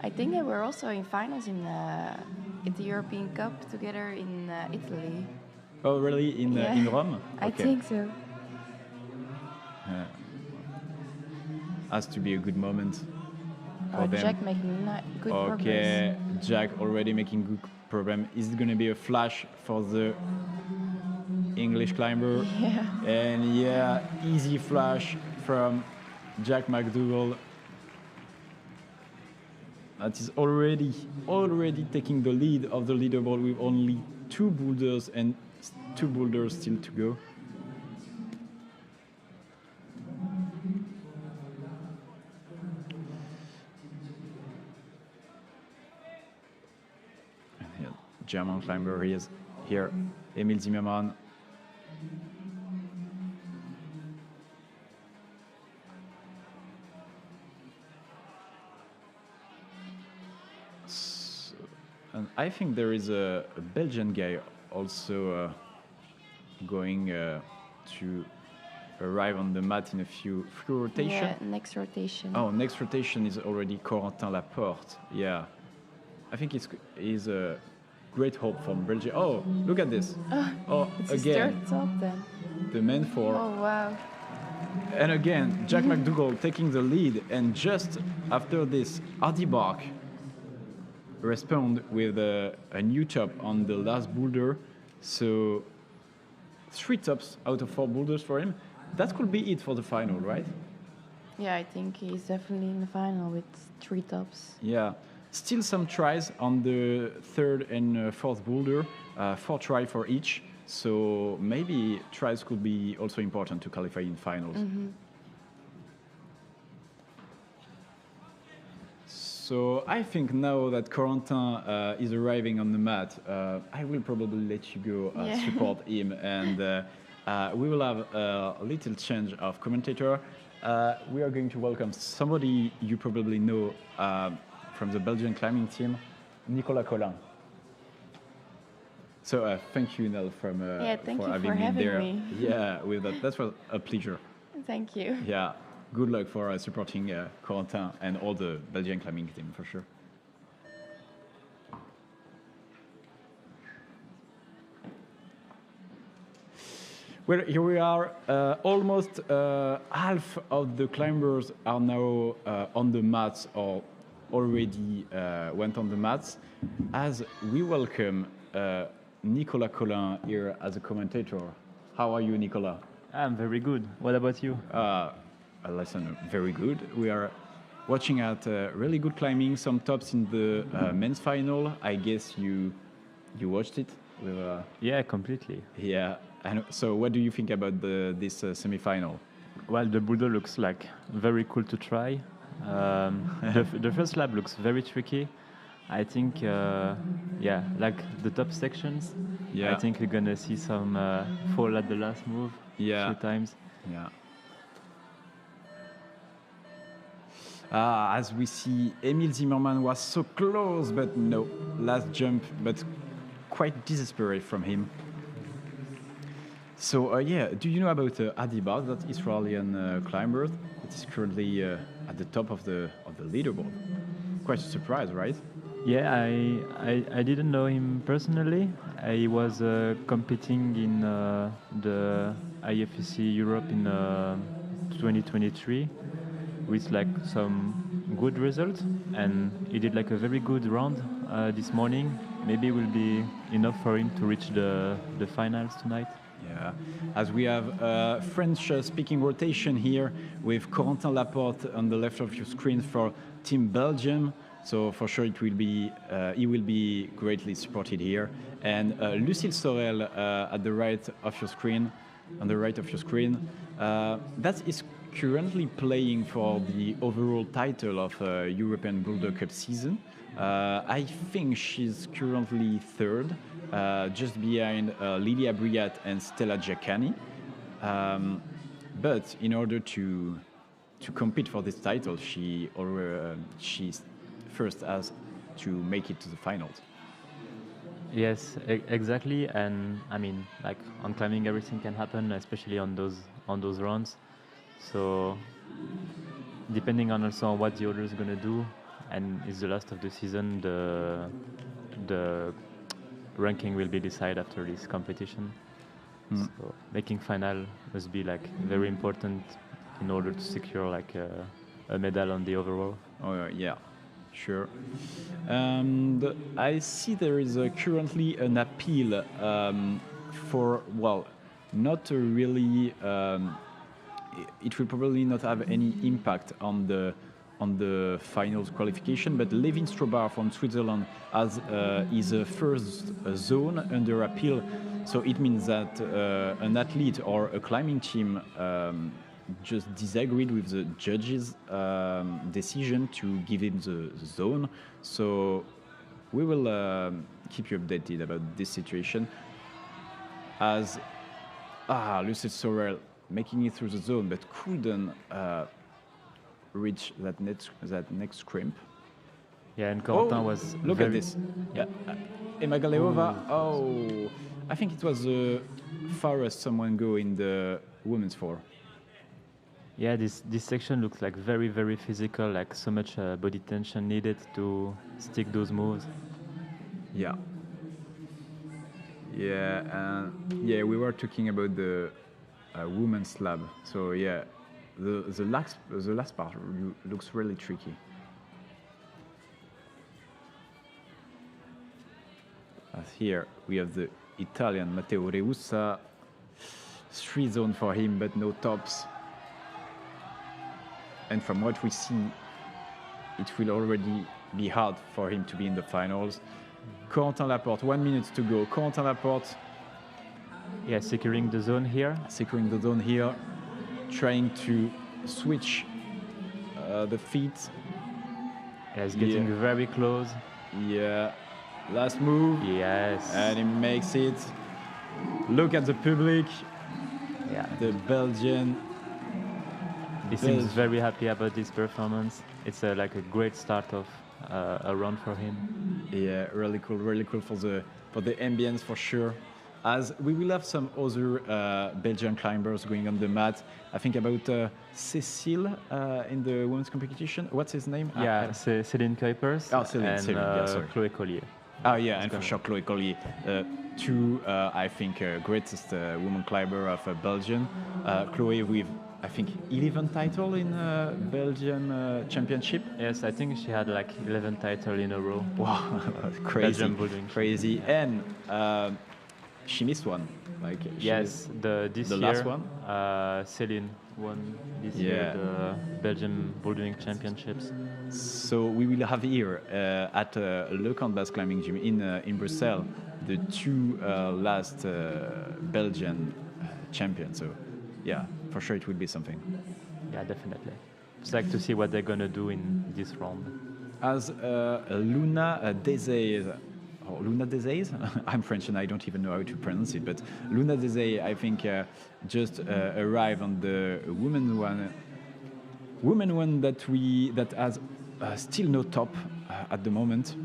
I think they were also in finals in the European Cup together in Italy. Oh really? In Rome? I think so. Has to be a good moment for them. Jack making good progress. Okay, Jack already making good progress. Is it going to be a flash for the English climber? Yeah. And yeah, easy flash from Jack McDougall. That is already taking the lead of the leaderboard with only 2 boulders and 2 boulders still to go. German climber is here, Emil Zimmermann. So, and I think there is a Belgian guy also going to arrive on the mat in a few rotation. Yeah, next rotation. Oh, next rotation is already Corentin Laporte. Yeah, I think he's a great hope from Belgium. Oh, look at this. Oh, it's again. his third top then. The men four. Oh, wow. And again, Jack McDougall taking the lead. And just after this, Hardy Bark respond with a new top on the last boulder. So 3 tops out of 4 boulders for him. That could be it for the final, right? Yeah, I think he's definitely in the final with 3 tops. Yeah. Still some tries on the 3rd and 4th boulder, 4 tries for each. So maybe tries could be also important to qualify in finals. Mm-hmm. So I think now that Corentin is arriving on the mat, I will probably let you go support him, and we will have a little change of commentator. We are going to welcome somebody you probably know from the Belgian climbing team, Nicolas Collin. So thank you, Nel, thank for you having for me having there. me. Yeah, that was a pleasure. Thank you. Yeah, good luck for supporting Corentin and all the Belgian climbing team, for sure. Well, here we are. Almost half of the climbers are now on the mats or already went on the mats. As we welcome Nicolas Collin here as a commentator. How are you, Nicolas? I'm very good. What about you? Listen, very good. We are watching at really good climbing, some tops in the men's final. I guess you watched it? Yeah, completely. Yeah. And so what do you think about this semi-final? Well, the boulder looks like very cool to try. The first lap looks very tricky. I think, like the top sections. Yeah. I think we're gonna see some fall at the last move. Yeah. A few times. Yeah. As we see, Emil Zimmermann was so close, but no, last jump, but quite desperate from him. So do you know about Adi Bar, that Israeli climber that is currently at the top of the leaderboard? Quite a surprise, right? Yeah, I didn't know him personally. I was competing in the IFSC Europe in 2023 with like some good results, and he did like a very good round this morning. Maybe it will be enough for him to reach the finals tonight. Yeah, as we have a French-speaking rotation here with Corentin Laporte on the left of your screen for Team Belgium. So for sure it will be, he will be greatly supported here. And Lucille Sorel at the right of your screen, on the right of your screen, that is currently playing for the overall title of European Boulder Cup season. I think she's currently 3rd, just behind Lilia Briat and Stella Giaccani. But in order to compete for this title, she first has to make it to the finals. Yes, exactly. And I mean, like on climbing, everything can happen, especially on those runs. So depending on also on what the order is gonna do, and it's the last of the season, the ranking will be decided after this competition. So making final must be like very important in order to secure like a medal on the overall. Oh yeah, sure. And I see there is currently an appeal for, well, not a really it will probably not have any impact on the finals qualification. But Levin Strobar from Switzerland has his first zone under appeal, so it means that an athlete or a climbing team just disagreed with the judges' decision to give him the zone. So we will keep you updated about this situation. As Lucille Sorel making it through the zone, but couldn't reach that next crimp. Yeah, and Corentin was. Look at this. Yeah, Emma Galeova. Oh, I think it was the farthest someone go in the women's four. Yeah, this section looks like very, very physical, like so much body tension needed to stick those moves. Yeah. Yeah, and we were talking about the women's slab. So yeah, the last part looks really tricky. As here we have the Italian Matteo Reussa. 3 zone for him, but no tops. And from what we see, it will already be hard for him to be in the finals. Corentin Laporte, 1 minute to go. Corentin Laporte. Yeah, securing the zone here. Trying to switch the feet. Yeah, he's getting very close. Yeah, last move. Yes. And he makes it. Look at the public. Yeah. The Belgian. He seems very happy about this performance. It's like a great start of a run for him. Yeah, really cool for the ambience for sure. As we will have some other Belgian climbers going on the mat. I think about Cécile in the women's competition. What's his name? Yeah, Céline Kuipers and Chloé Collier. Oh yeah, and for sure Chloé Collier, two I think greatest women climber of Belgium. Chloé with I think 11 title in Belgian championship. Yes, I think she had like 11 titles in a row. Wow, crazy. And she missed one. Like yes, the year, last one. Céline won this year the Belgian bouldering championships. So we will have here at Le Camp Basque Climbing Gym in Brussels the 2 last Belgian champions. So yeah, for sure it will be something. Yeah, definitely. It's like to see what they're gonna do in this round. As Luna Desay. Oh, Luna Desay? I'm French and I don't even know how to pronounce it, but Luna Desay, I think, just arrived on the women one that has still no top at the moment.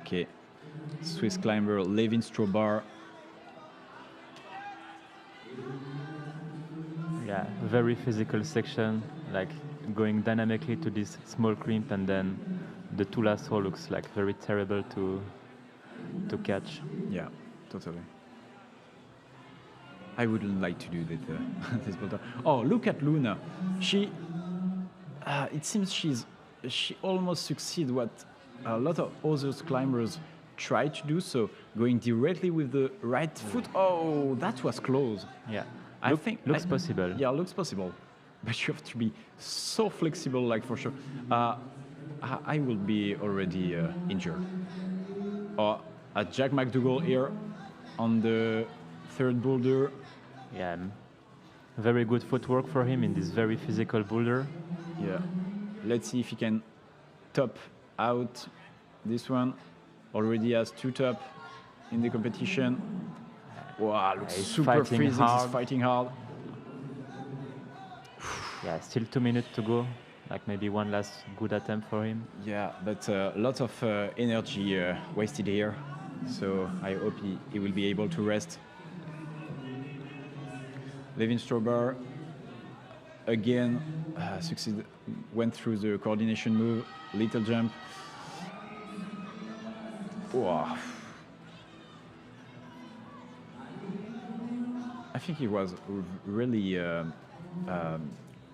Okay, Swiss climber Levin Strobar. Yeah, very physical section, like going dynamically to this small crimp, and then the 2 last hole looks like very terrible to catch. Yeah, totally. I wouldn't like to do that. This boulder. Oh, look at Luna. She, it seems she almost succeeds what a lot of other climbers try to do. So going directly with the right foot. Oh, that was close. Yeah. I think looks possible. Yeah, looks possible, but you have to be so flexible, like for sure. I will be already injured. Or at Jack McDougall here on the 3rd boulder. Yeah, very good footwork for him in this very physical boulder. Yeah, let's see if he can top out this one. Already has 2 top in the competition. Wow, looks super physical. He's fighting hard. Yeah, still 2 minutes to go. Like maybe one last good attempt for him. Yeah, but lots of energy wasted here. So I hope he will be able to rest. Levin Strobar again went through the coordination move, little jump. Wow. I think he was really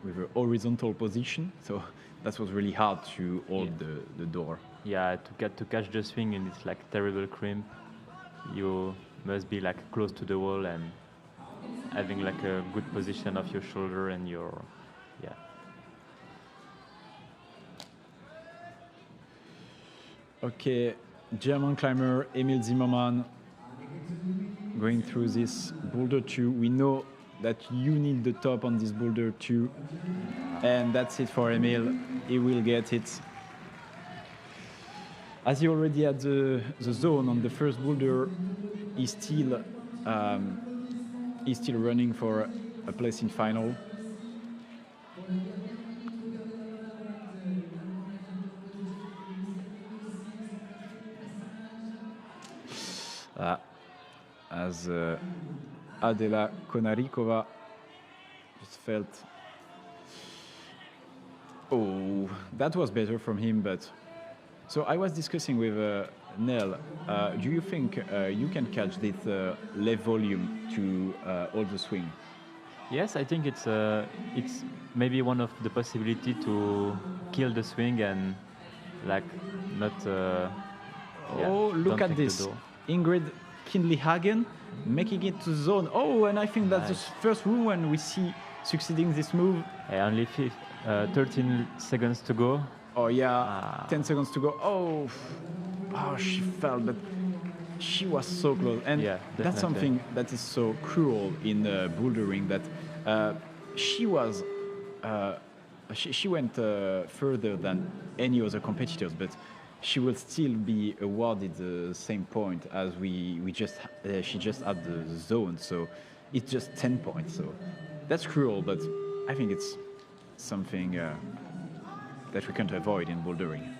with a horizontal position, so that was really hard to hold the door. yeah, to catch the swing in this like terrible crimp, you must be like close to the wall and having like a good position of your shoulder and your, yeah. Okay, German climber Emil Zimmermann going through this boulder 2. We know that you need the top on this boulder 2, and that's it for Emil. He will get it. As he already had the zone on the first boulder, he's still running for a place in final. As Adela Konarikova just felt, oh, that was better from him. But so I was discussing with Nel. Do you think you can catch this left volume to all the swing? Yes, I think it's maybe one of the possibility to kill the swing and like not. Oh, look at this, Ingrid Kindley-Hagen making it to zone. Oh, and I think that's nice. the first one we see succeeding this move. Only 13 seconds to go. Oh yeah, 10 seconds to go. Oh, she fell, but she was so close. And yeah, that's something that is so cruel in bouldering, that she was she went further than any other competitors, but she will still be awarded the same point as she just had the zone, so it's just 10 points. So that's cruel, but I think it's something that we can't avoid in bouldering.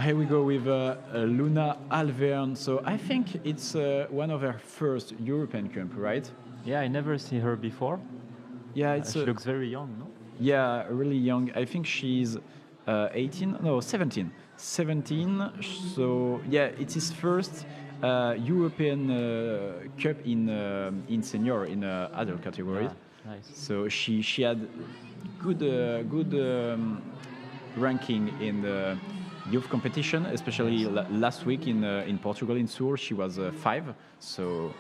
Here we go with Luna Alvern. So I think it's one of her first European Cup, right? Yeah, I never seen her before. Yeah, she looks very young, no? Yeah, really young. I think she's 17. So yeah, it's his first European Cup in senior, in adult categories. Ah, nice. So she had good ranking in the youth competition, especially last week in Portugal in Sur. She was 5. So,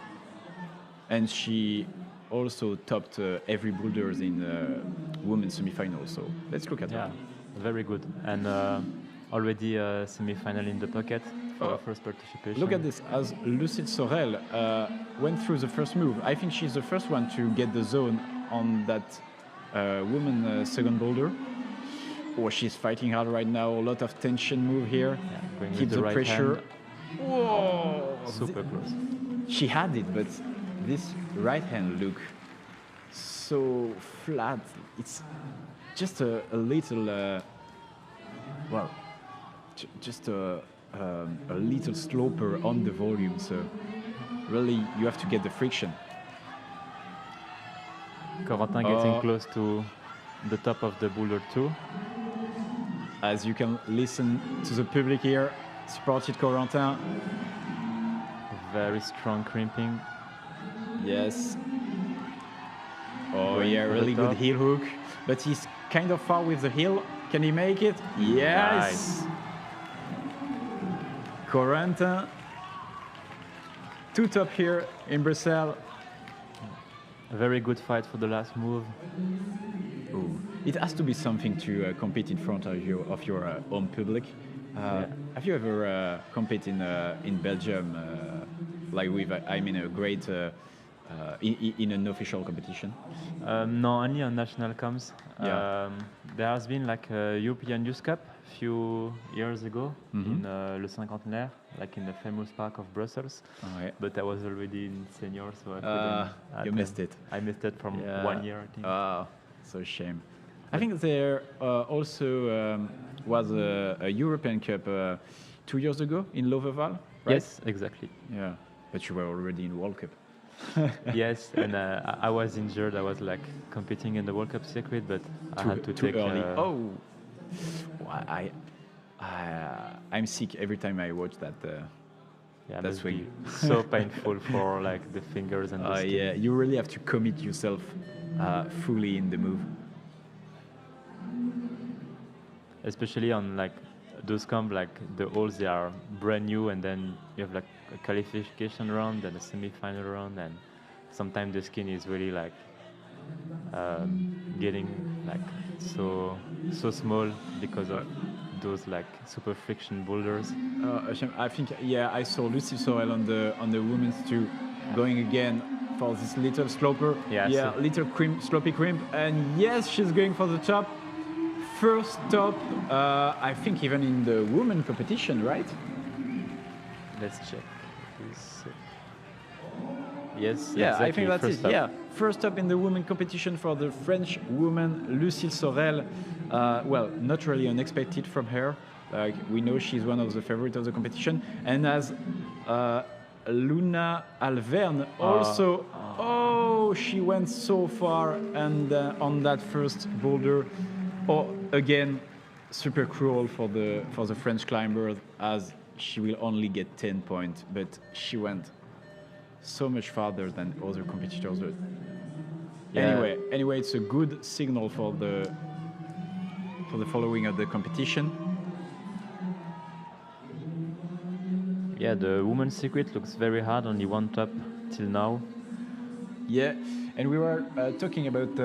and she also topped every boulders in women's semifinals. So let's look at her. Very good, and already a semi-final in the pocket for first participation. Look at this, as Lucille Sorel went through the first move. I think she's the first one to get the zone on that woman second boulder. Oh, she's fighting hard right now. A lot of tension move here. Yeah, keep the right pressure. Hand. Whoa! Super close. She had it, but this right hand look so flat. It's just a little, just a little sloper on the volume. So really, you have to get the friction. Corentin getting close to the top of the boulder 2. As you can listen to the public here, supported Corentin. Very strong crimping. Yes. Oh yeah, really good heel hook. But he's kind of far with the heel. Can he make it? Yes! Nice. Corentin. 2 top here in Brussels. A very good fight for the last move. Ooh. It has to be something to compete in front of your own public. Have you ever competed in Belgium, like with a great in an official competition? No, only on national comps. There has been like a European Youth Cup a few years ago in Le Cinquantenaire, like in the famous park of Brussels. But I was already in senior, so I couldn't. You missed it. I missed it from 1 year, I think. Ah, so a shame. I think there also was a European Cup 2 years ago in Loveval, right? Yes, exactly. Yeah, but you were already in World Cup. Yes, and I was injured. I was like competing in the World Cup circuit, but I had to take. Early. I'm sick every time I watch that. That's why so painful for like the fingers and the skin. Yeah, you really have to commit yourself fully in the move. Especially on like those camp, like the holes, they are brand new, and then you have like a qualification round and a semi-final round, and sometimes the skin is really like getting like so small because of those like super friction boulders. I think I saw Lucy Sorel on the women's too, going again for this little sloper. Yeah, little sloppy crimp, and yes, she's going for the top. First top, I think even in the women competition, right? Let's check. Yes. Yeah, exactly. I think that's First it. top. Yeah, first up in the women competition for the French woman, Lucille Sorel. Well, not really unexpected from her. Like we know she's one of the favorites of the competition, and as Luna Alverne also. Oh, she went so far, and on that first boulder. Oh, again, super cruel for the French climber, as she will only get 10 points, but she went so much farther than other competitors. But anyway, it's a good signal for the following of the competition. Yeah, the women's circuit looks very hard. Only one top till now. Yeah, and we were talking about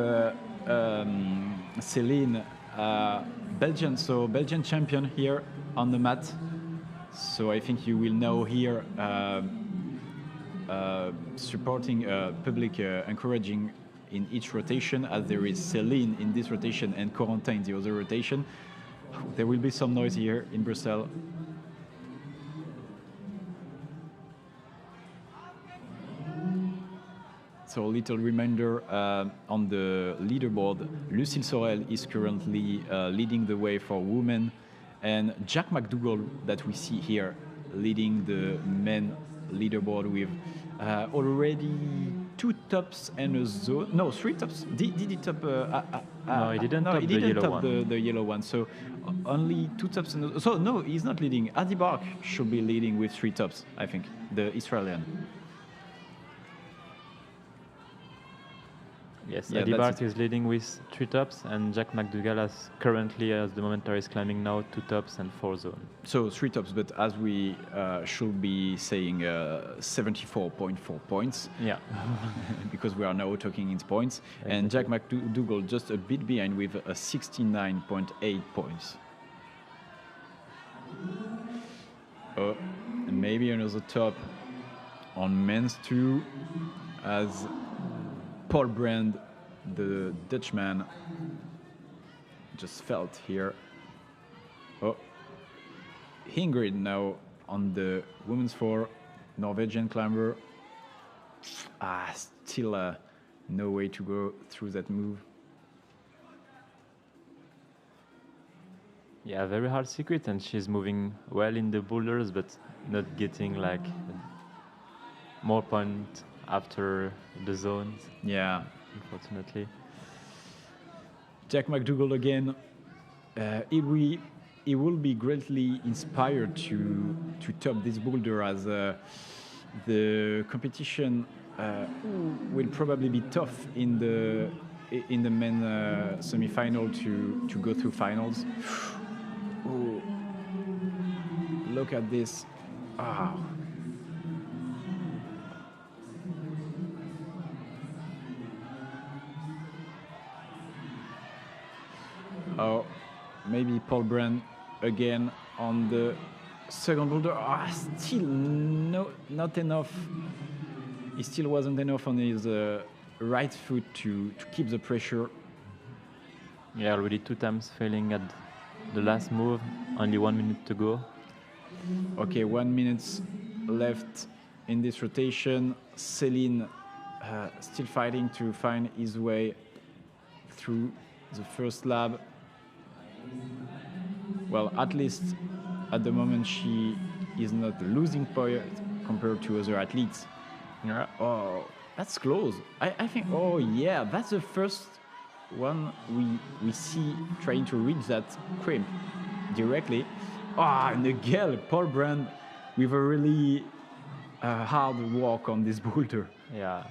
Céline, Belgian champion here on the mat. So I think you will know here supporting public, encouraging in each rotation, as there is Céline in this rotation and Corentin in the other rotation. There will be some noise here in Brussels. So a little reminder on the leaderboard, Lucille Sorel is currently leading the way for women, and Jack McDougall that we see here leading the men leaderboard with already 2 tops and a zone. No, 3 tops. Did he top? No, he didn't top he the didn't yellow top one. the yellow one. So only 2 tops. And so no, he's not leading. Adi Bark should be leading with 3 tops, I think, the Israelian. Yes, Yeah, Adi that's Bart it. is leading with 3 tops, and Jack McDougall has currently, as the momentary is climbing now, 2 tops and 4 zone. So 3 tops, but as we should be saying, 74.4 points. Yeah. Because we are now talking in points. Exactly. And Jack McDougall just a bit behind with a 69.8 points. And maybe another top on men's too, as Paul Brand, the Dutchman, just felt here. Oh, Ingrid now on the women's 4, Norwegian climber. Still no way to go through that move. Yeah, very hard circuit, and she's moving well in the boulders, but not getting like more points after the zones. Yeah. Unfortunately. Jack McDougall again. He will be greatly inspired to top this boulder, as the competition will probably be tough in the men semi-final to go through finals. Ooh. Look at this. Oh, maybe Paul Brand again on the second boulder. Still not enough. He still wasn't enough on his right foot to keep the pressure. Yeah, already 2 times failing at the last move. Only 1 minute to go. Okay, 1 minute left in this rotation. Céline still fighting to find his way through the first lap. Well, at least at the moment she is not losing points compared to other athletes. Yeah. Oh, that's close. I think, oh yeah, that's the first one we see trying to reach that crimp directly. And again, Paul Brand with a really hard walk on this boulder. Yeah.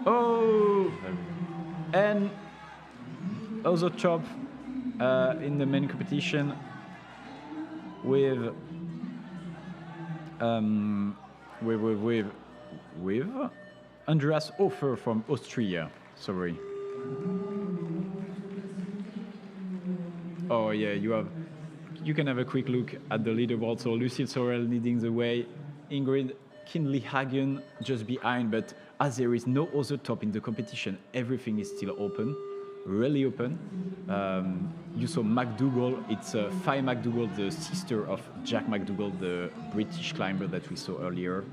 Oh, and other top in the main competition. with um, with Andreas Hofer from Austria. Sorry. Oh yeah, you can have a quick look at the leaderboard. So Lucille Sorel leading the way, Ingrid Kindley-Hagen just behind, but as there is no other top in the competition, everything is still open, really open. You saw McDougall, it's Faye McDougall, the sister of Jack McDougall, the British climber that we saw earlier.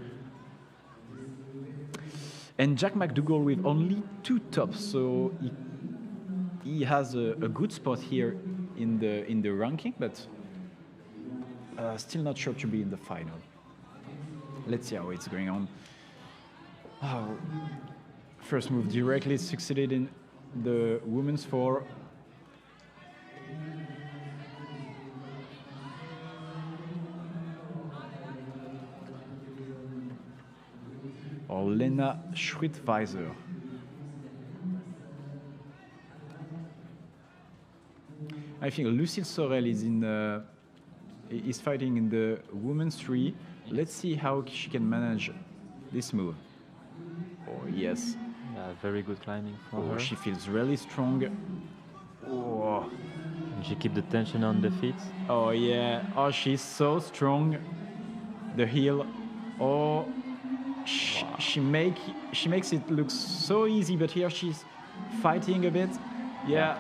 And Jack McDougall with only 2 tops, so he has a good spot here in the ranking, but still not sure to be in the final. Let's see how it's going on. Oh, first move directly succeeded in the women's 4. Or Lena Schrittweiser. I think Lucille Sorel is fighting in the women's 3. Let's see how she can manage this move. Oh yes. Yeah, very good climbing from her. She feels really strong. Oh. And she keeps the tension on the feet. Oh yeah. Oh, she's so strong. The heel. Oh. She makes it look so easy, but here she's fighting a bit. Yeah.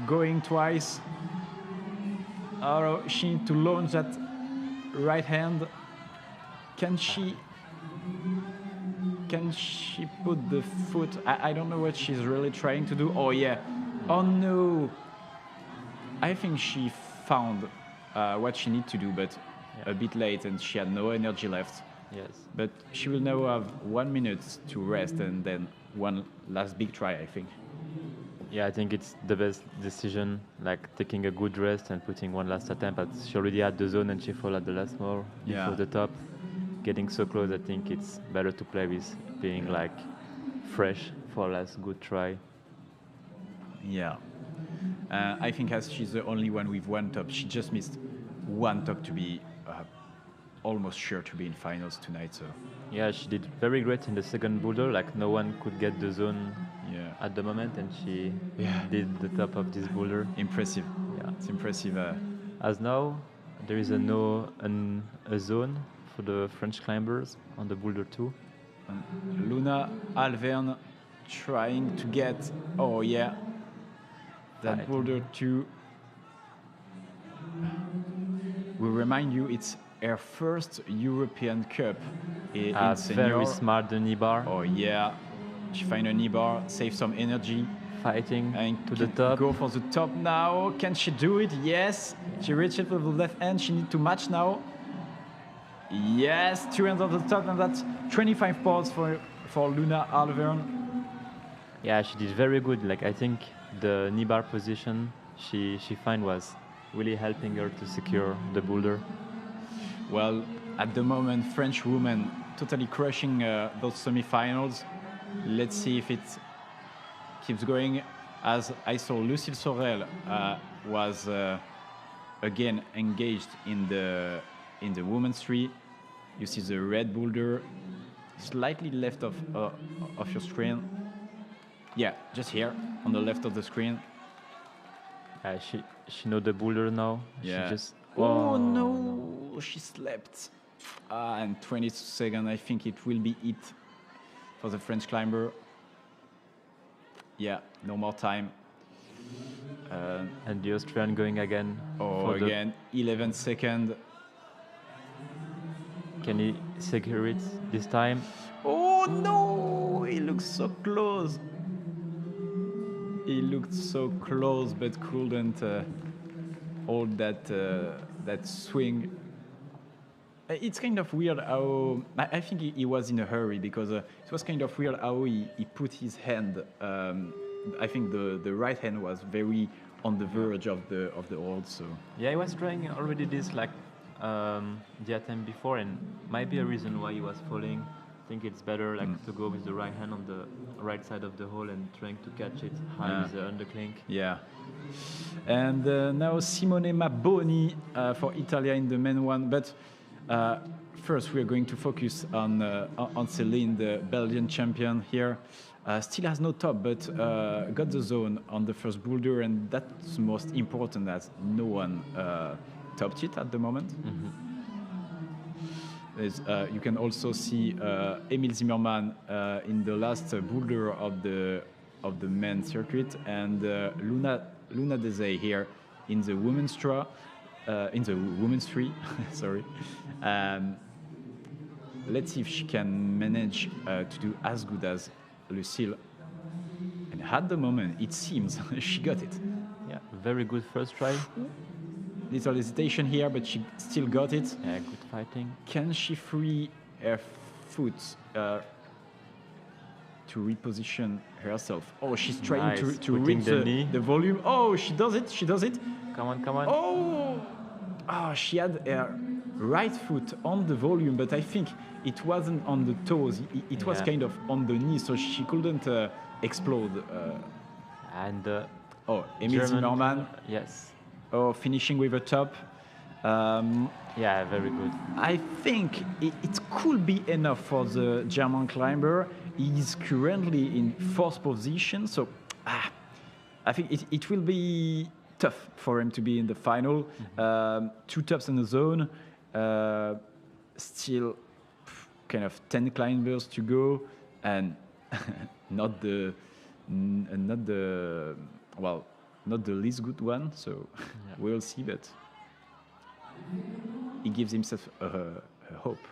Going twice. Oh, she needs to launch that right hand. Can she put the foot? I don't know what she's really trying to do. Oh yeah. Oh no. I think she found what she needs to do, but a bit late, and she had no energy left. Yes. But she will now have 1 minute to rest and then one last big try, I think. Yeah, I think it's the best decision, like taking a good rest and putting one last attempt. But she already had the zone and she fell at the last more before the top. Getting so close, I think it's better to play with being like fresh for a last good try. Yeah. I think as she's the only one with 1 top, she just missed 1 top to be almost sure to be in finals tonight. So yeah, she did very great in the second boulder. Like no one could get the zone at the moment, and she did the top of this boulder. Impressive. Yeah, it's impressive. As now, there is a zone for the French climbers on the boulder 2. Luna Alverne trying to get that boulder 2. We remind you it's her first European Cup in senior. Very smart, the knee bar. Oh yeah, she find a knee bar, save some energy. Fighting and to the top. Go for the top now. Can she do it? Yes. She reached it with the left hand. She needs to match now. Yes, 2 hands on the top, and that's 25 points for Luna Alverne. Yeah, she did very good. Like I think the knee bar position she found was really helping her to secure the boulder. Well, at the moment, French women totally crushing those semifinals. Let's see if it keeps going. As I saw, Lucille Sorel was again engaged in the women's 3. You see the red boulder slightly left of your screen. Yeah, just here on the left of the screen. She know the boulder now. Yeah. She just oh no, she slept. And 20 seconds, I think it will be it for the French climber. Yeah, no more time. And the Austrian going again. Oh, again, 11 seconds. Can he secure it this time? Oh no, he looks so close. He looked so close, but couldn't hold that swing. It's kind of weird how I think he was in a hurry, because it was kind of weird how he put his hand. I think the right hand was very on the verge of the hold. So yeah, he was trying already this the attempt before, and might be a reason why he was falling. think it's better to go with the right hand on the right side of the hole and trying to catch it high with the underclink. Yeah. And now Simone Maboni for Italia in the men one. But first, we are going to focus on Céline, the Belgian champion here. Still has no top, but got the zone on the first boulder, and that's most important as no one topped it at the moment. You can also see Emil Zimmermann in the last boulder of the men's circuit, and Luna Desay here in the women's three. Sorry. Let's see if she can manage to do as good as Lucille. And at the moment, it seems she got it. Yeah, very good first try. Little hesitation here, but she still got it. Yeah, good fighting. Can she free her foot to reposition herself? Oh, she's trying to reach the volume. Oh, she does it. She does it. Come on, come on. Oh, she had her right foot on the volume, but I think it wasn't on the toes. It was kind of on the knee, so she couldn't explode. And Emil Zimmermann. Yes. Oh, finishing with a top. Yeah, very good. I think it could be enough for the German climber. He's currently in fourth position, so I think it will be tough for him to be in the final. 2 tops in the zone. Still kind of 10 climbers to go, and not the least good one, so we'll see, but he gives himself a hope.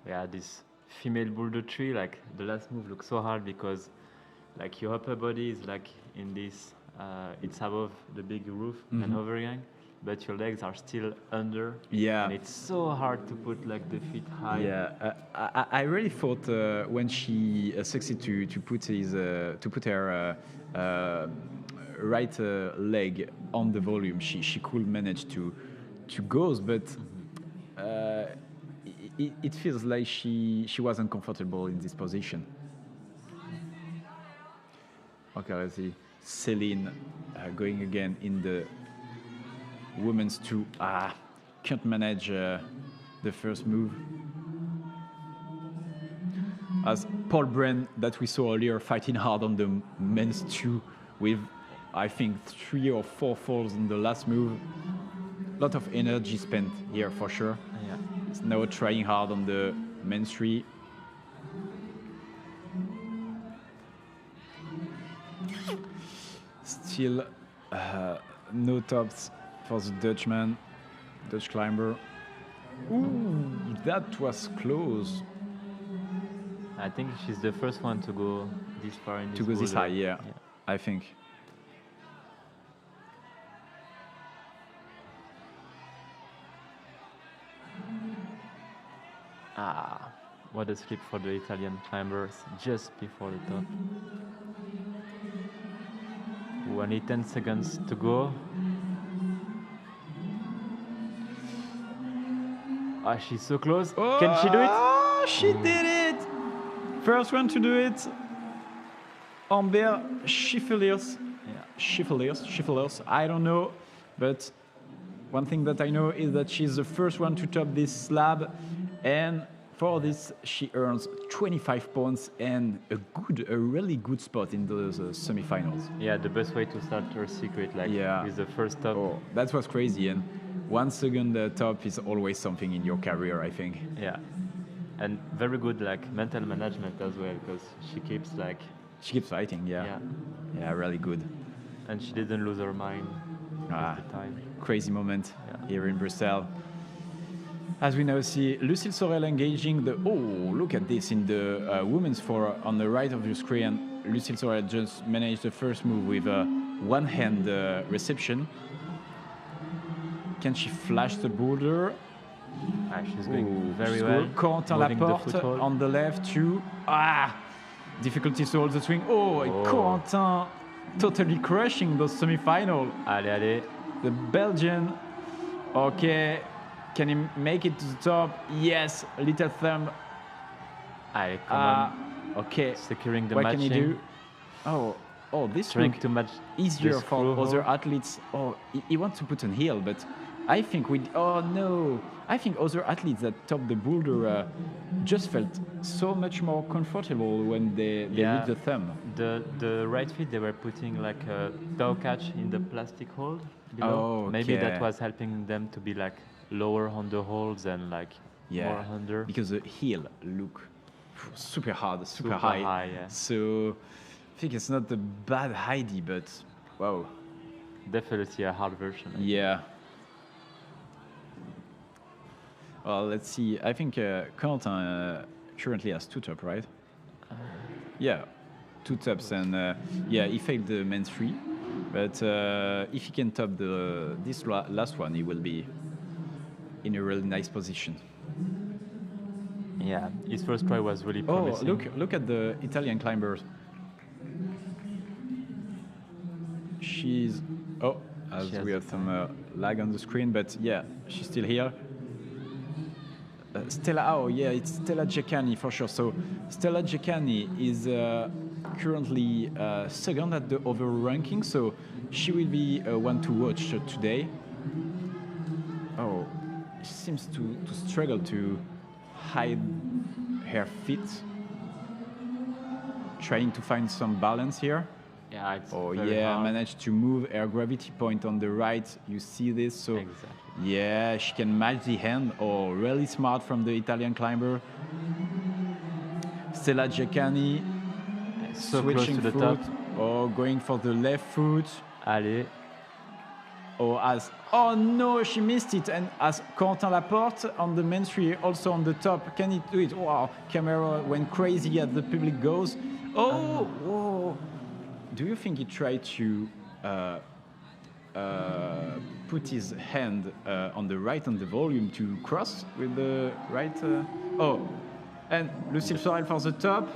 Yeah, this female boulder tree, the last move looks so hard because your upper body is in this, it's above the big roof and hovering, but your legs are still under. Yeah. And it's so hard to put the feet high. Yeah, I really thought when she succeeded to put her right leg on the volume, she could manage to go, but it feels like she was uncomfortable in this position. Okay, let's see. Céline going again in the women's 2. Can't manage the first move. As Paul Bren, that we saw earlier, fighting hard on the men's 2 with, I think, 3 or 4 falls in the last move. A lot of energy spent here for sure. Yeah. It's now trying hard on the men's 3. Still no tops for the Dutch climber. Ooh, that was close. I think she's the first one to go this far in this To go this high, yeah. I think. What a slip for the Italian climbers just before the top. Only 10 seconds to go. She's so close. Can she do it? Oh, she did it! First one to do it. Amber Schiffeliers. Schiffeliers, I don't know. But one thing that I know is that she's the first one to top this slab. And for this, she earns 25 points and a really good spot in those semifinals. Yeah, the best way to start her secret, with the first top. Oh, that was crazy. And 1 second top is always something in your career, I think. Yeah, and very good mental management as well, because she keeps She keeps fighting, yeah. Really good. And she didn't lose her mind at the time. Crazy moment here in Brussels. As we now see Lucille Sorel engaging look at this in the women's 4 on the right of your screen. Lucille Sorel just managed the first move with a one-hand reception. Can she flash the boulder? She's going very well. Corentin Laporte on the left too. Difficulties to hold the swing. Corentin totally crushing those semi-final. Allez. The Belgian. Okay. Can he make it to the top? Yes, little thumb. Come on. Okay. Securing the what matching. can he do? Oh, this Trying look to match easier the for screw other hole. athletes. Oh, he wants to put an heel, but I think oh no, I think other athletes that top the boulder just felt so much more comfortable when they reach the thumb. The right feet, they were putting like a toe catch in the plastic hold below. Oh, Maybe that okay. was helping them to be like lower on the holds and like more under. Because the heel look super hard, super Super high. high, yeah. So I think it's not a bad idea, but wow. Definitely a hard version. Yeah. Well, let's see. I think Quentin currently has 2 top, right? Yeah, 2 tops, and he failed the men's free. But if he can top this last one, he will be in a really nice position. Yeah, his first try was really promising. Oh, look at the Italian climbers. She's we have some lag on the screen, but yeah, she's still here. Stella, it's Stella Giaccani for sure. So Stella Giaccani is currently second at the overall ranking, so she will be one to watch today. Oh, she seems to struggle to hide her feet, trying to find some balance here. Yeah, it's hard. Managed to move her gravity point on the right. You see this? So exactly. Yeah, she can match the hand. Oh, really smart from the Italian climber. Stella Giaccani So switching close to the foot. top. Oh, going for the left foot. Allez. Oh no, she missed it. And as Quentin Laporte on the main tree, also on the top, can he do it? Wow, camera went crazy as the public goes. Whoa. Do you think he tried to put his hand on the right on the volume to cross with the right? And Lucille Sorel for the top.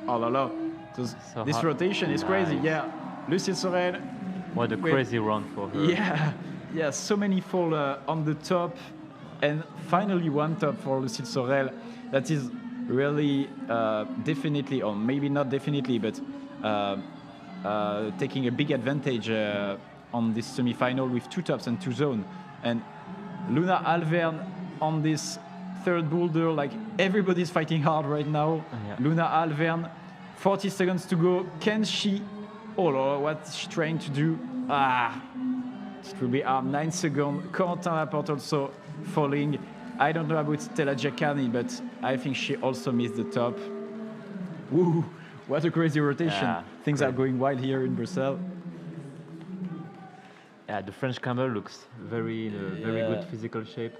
Oh la la. This hard. rotation is crazy. Nice. Yeah, Lucille Sorel. What a crazy run for her. Yeah, so many fall on the top, and finally one top for Lucille Sorel. That is really definitely, or maybe not definitely, but taking a big advantage on this semi-final with 2 tops and 2 zones. And Luna Alvern on this third boulder, like everybody's fighting hard right now. Yeah. Luna Alvern, 40 seconds to go. Can she? Oh, what's she trying to do? It will be 9 seconds. Quentin Laporte also falling. I don't know about Stella Giaccani, but I think she also missed the top. Woo! What a crazy rotation. Yeah, Things are going wild here in Brussels. Yeah, the French climber looks very good physical shape.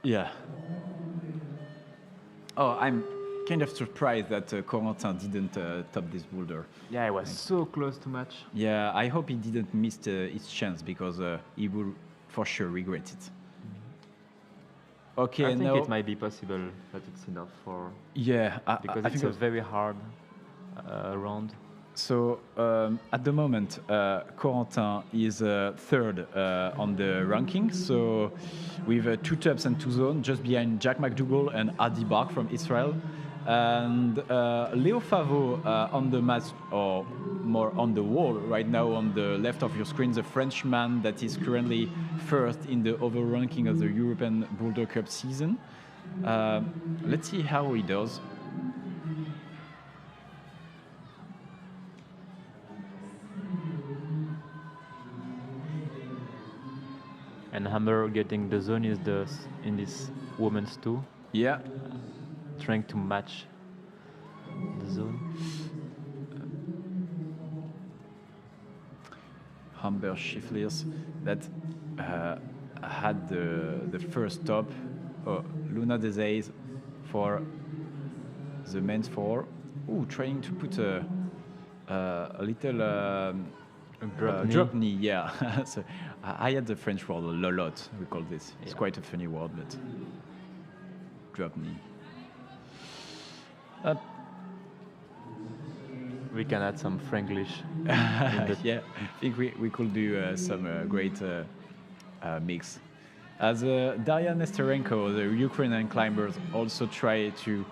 Yeah. Oh, I'm kind of surprised that Corentin didn't top this boulder. Yeah, it was so close to match. Yeah, I hope he didn't miss his chance because he will for sure regret it. Okay, I think now it might be possible that it's enough for... Yeah, because I it's think a very hard round. So at the moment, Corentin is third on the ranking. So with 2 tops and 2 zones, just behind Jack McDougall and Adi Bark from Israel. And Leo Favo on the mat, or more on the wall right now on the left of your screen, the Frenchman that is currently first in the overall ranking of the European Boulder Cup season. Let's see how he does. And Hammer getting the zone is in this women's too. Yeah. Trying to match the zone. Humber Schifflers that had the first top. Luna Desays for the men's 4. Trying to put a little drop knee. Yeah. So I had the French word lolotte, we call this. It's quite a funny word, but drop knee. We can add some Franglish. Yeah, I think we could do some great mix. As Daria Nesterenko, the Ukrainian climbers, also try to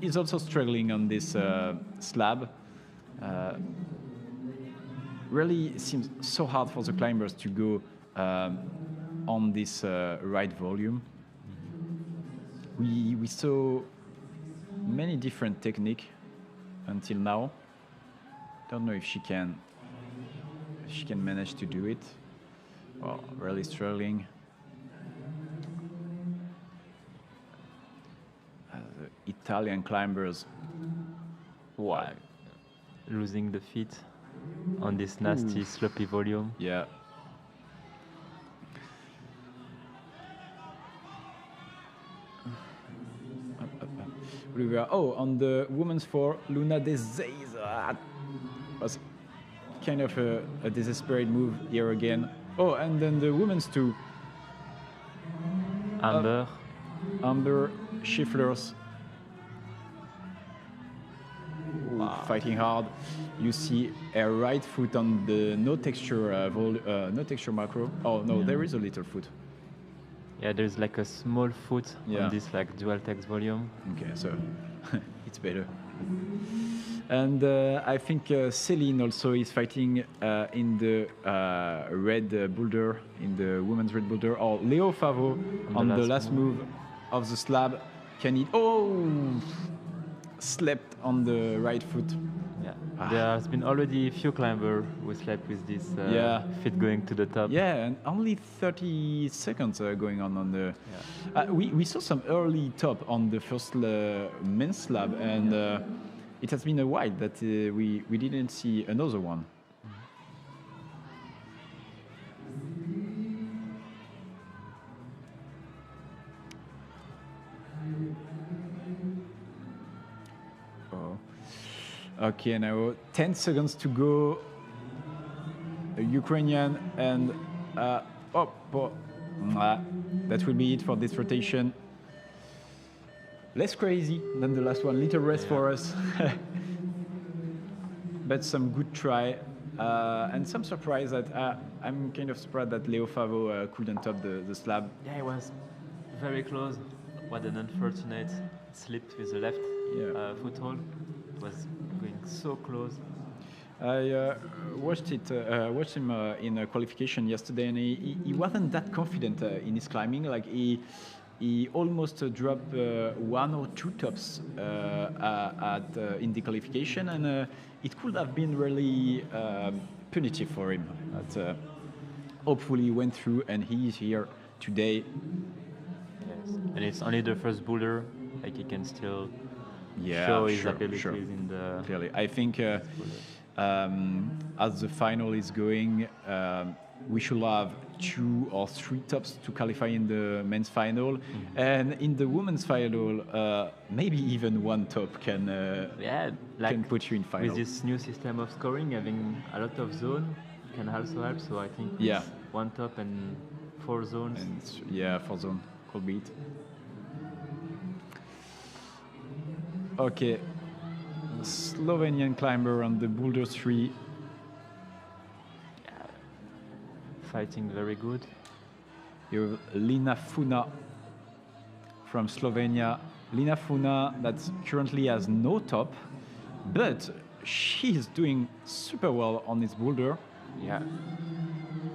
is also struggling on this slab. Really seems so hard for the climbers to go on this right volume. We saw many different techniques until now. Don't know if she can manage to do it. Well, really struggling. The Italian climbers. Wow. Losing the feet on this nasty sloppy volume. Yeah. Oh, on the women's four, Luna De Zeiza was kind of a desperate move here again. Oh, and then the women's two. Amber Schifflers. Fighting hard. You see a right foot on the no texture macro. Oh no, there is a little foot. Yeah, there's like a small foot on this like dual text volume. Okay, so it's better. And I think Céline also is fighting in the red boulder, in the women's red boulder. Or Leo Favo on the last move of the slab. Can he? Oh, slept on the right foot. Yeah, there has been already a few climbers who slept with this feet going to the top. Yeah, and only 30 seconds going on the. Yeah. We saw some early top on the first men's slab, and it has been a while that we didn't see another one. Okay, now 10 seconds to go. A Ukrainian and that will be it for this rotation. Less crazy than the last one, little rest for us. But some good try and some surprise that I'm kind of surprised that Leo Favo couldn't top the slab. Yeah, it was very close. What an unfortunate slip with the left foothold. It was going so close. I watched him in a qualification yesterday, and he wasn't that confident in his climbing. Like he almost dropped one or two tops in the qualification, and it could have been really punitive for him. But hopefully, he went through, and he is here today. Yes, and it's only the first boulder. Like he can still show his abilities in the. Clearly, I think. As the final is going, we should have 2 or 3 tops to qualify in the men's final, and in the women's final, maybe even 1 top can put you in final. With this new system of scoring, having a lot of zone can also help. So I think 1 top and 4 zones. And 4 zone could be it. Okay. Slovenian climber on the Boulder 3. Fighting very good. You have Lina Funa from Slovenia. Lina Funa that currently has no top, but she is doing super well on this boulder. Yeah.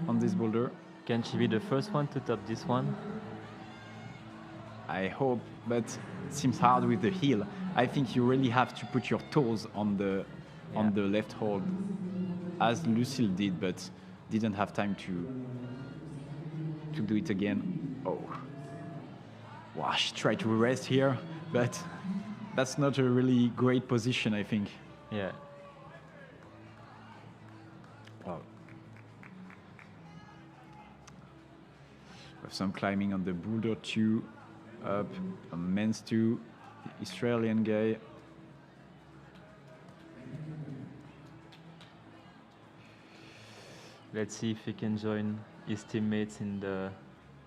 On this boulder. Can she be the first one to top this one? I hope, but it seems hard with the heel. I think you really have to put your toes on the left hold, as Lucille did, but didn't have time to do it again. Oh, wow! She tried to rest here, but that's not a really great position, I think. Yeah. Wow. With some climbing on the boulder 2. Up on men's 2, the Australian guy. Let's see if he can join his teammates in the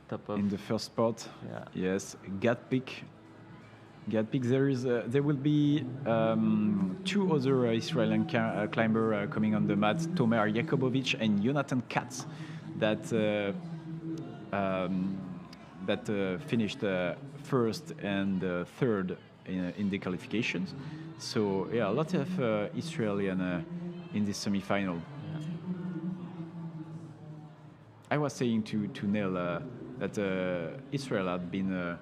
top of. In the first spot. Yeah. Yes, Gatpik. There will be 2 other Israeli climber coming on the mat: Tomer Jakobovic and Jonathan Katz. That that finished first and third in the qualifications. So yeah, a lot of Israelian in this semi-final. I was saying to Neil that Israel had been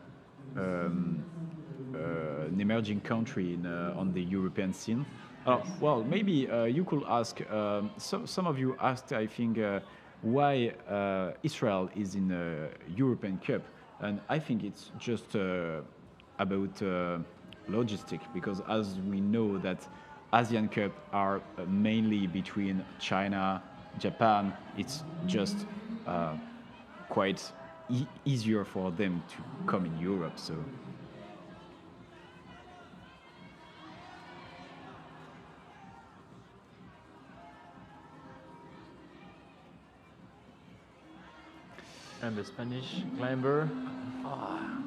an emerging country on the European scene. Well, maybe you could ask. Some of you asked, I think, why Israel is in the European Cup, and I think it's just about logistic, because as we know that Asian Cup are mainly between China, Japan. It's just quite easier for them to come in Europe. So. And the Spanish climber,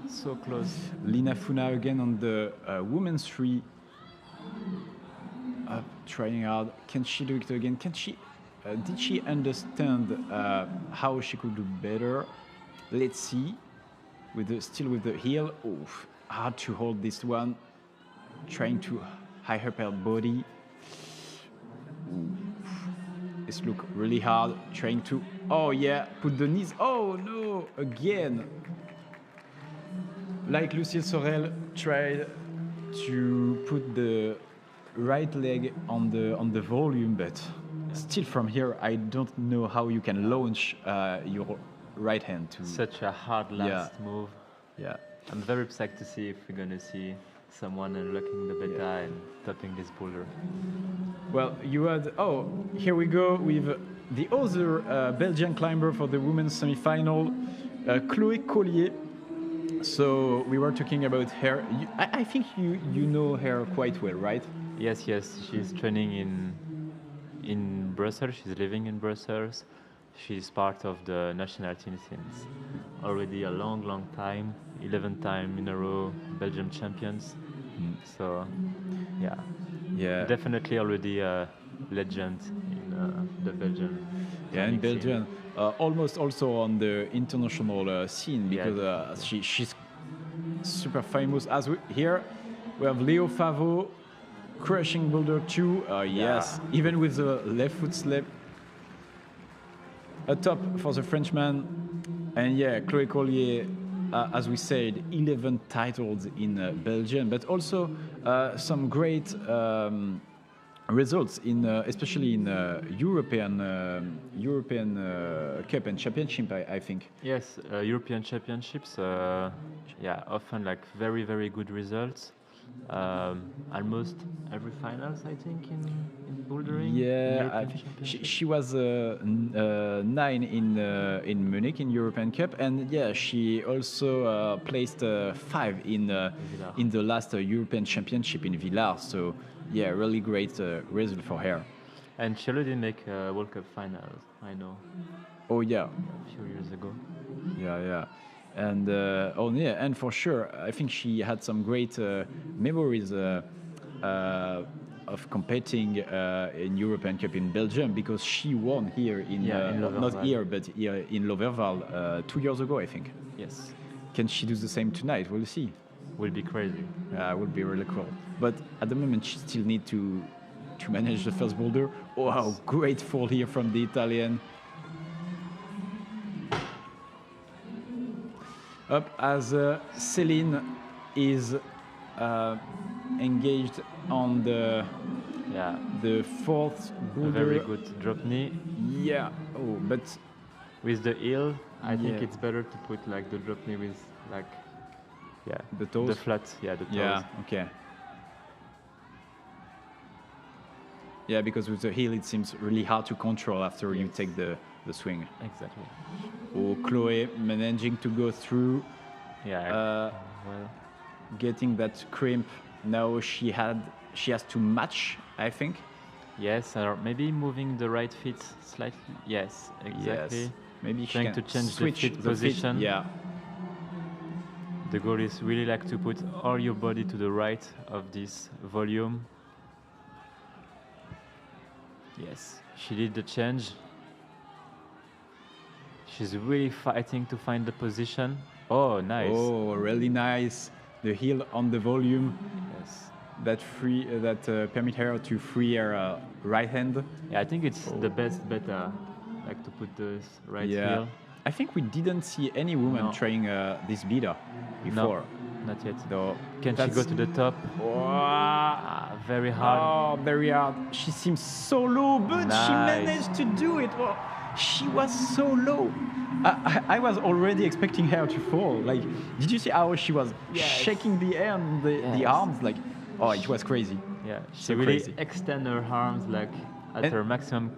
so close. Lina Funa again on the women's free. Trying hard. Can she do it again? Can she? Did she understand how she could do better? Let's see. Still with the heel. Oh, hard to hold this one. Trying to high up her body. This look really hard. Trying to. Oh yeah, put the knees. Oh no, again. Like Lucille Sorel tried to put the right leg on the volume, but still from here, I don't know how you can launch your right hand to. Such a hard last move. Yeah. I'm very excited to see if we're gonna see someone unlocking the beta and topping this boulder. Well, you had. Oh, here we go with the other Belgian climber for the women's semi-final, Chloé Collier. So we were talking about her. I think you know her quite well, right? Yes. She's training in Brussels. She's living in Brussels. She's part of the national team since already a long time. 11 time in a row Belgium champions. So, yeah, definitely already a legend in the Belgian. Yeah, in Belgium, almost also on the international scene, because she's super famous. As here, we have Leo Favreau crushing boulder 2. Yes, even with the left foot slip. A top for the Frenchman, and yeah, Chloé Collier. As we said, 11 titles in Belgium, but also some great results in, especially in European Cup and Championship. I think. Yes, European Championships. Often like very good results. Almost every finals, I think, in bouldering. Yeah, she was 9 in Munich in European Cup, and yeah, she also placed 5 in the last European Championship in Villars. So yeah, really great result for her. And she already make World Cup finals, I know. Oh yeah, a few years ago. Yeah. And and for sure, I think she had some great memories of competing in European Cup in Belgium, because she won here in not here but here in Loverval 2 years ago, I think. Yes. Can she do the same tonight? We'll see. Will be crazy. Yeah, it would be really cool. But at the moment, she still needs to manage the first boulder. Wow, great fall here from the Italian. Up as Céline is engaged on the fourth boulder. A very good drop knee. Yeah. Oh, but with the heel, I think it's better to put like the drop knee with like the toes. The flat, the toes. Yeah. Okay. Yeah, because with the heel it seems really hard to control after you take the swing. Exactly. Oh, Chloé managing to go through. Yeah. Getting that crimp. Now she has to match, I think. Yes, or maybe moving the right feet slightly. Yes, exactly. Yes. Maybe trying to change the feet position. Yeah. The goal is really like to put all your body to the right of this volume. Yes, she did the change. She's really fighting to find the position. Oh, nice. Oh, really nice. The heel on the volume Yes. that permit her to free her right hand. Yeah, I think it's the best bet, like to put this right heel. I think we didn't see any woman No. trying this bida before. No, not yet. So Can she go to the top? Very hard. Oh, very hard. She seems so low, but she Nice. managed to do it. Oh, she was so low. I was already expecting her to fall. Like, did you see how she was Yes. shaking the air and the Yes. arms? Like, oh, it was crazy. Yeah, she So really crazy. extend her arms like at And- her maximum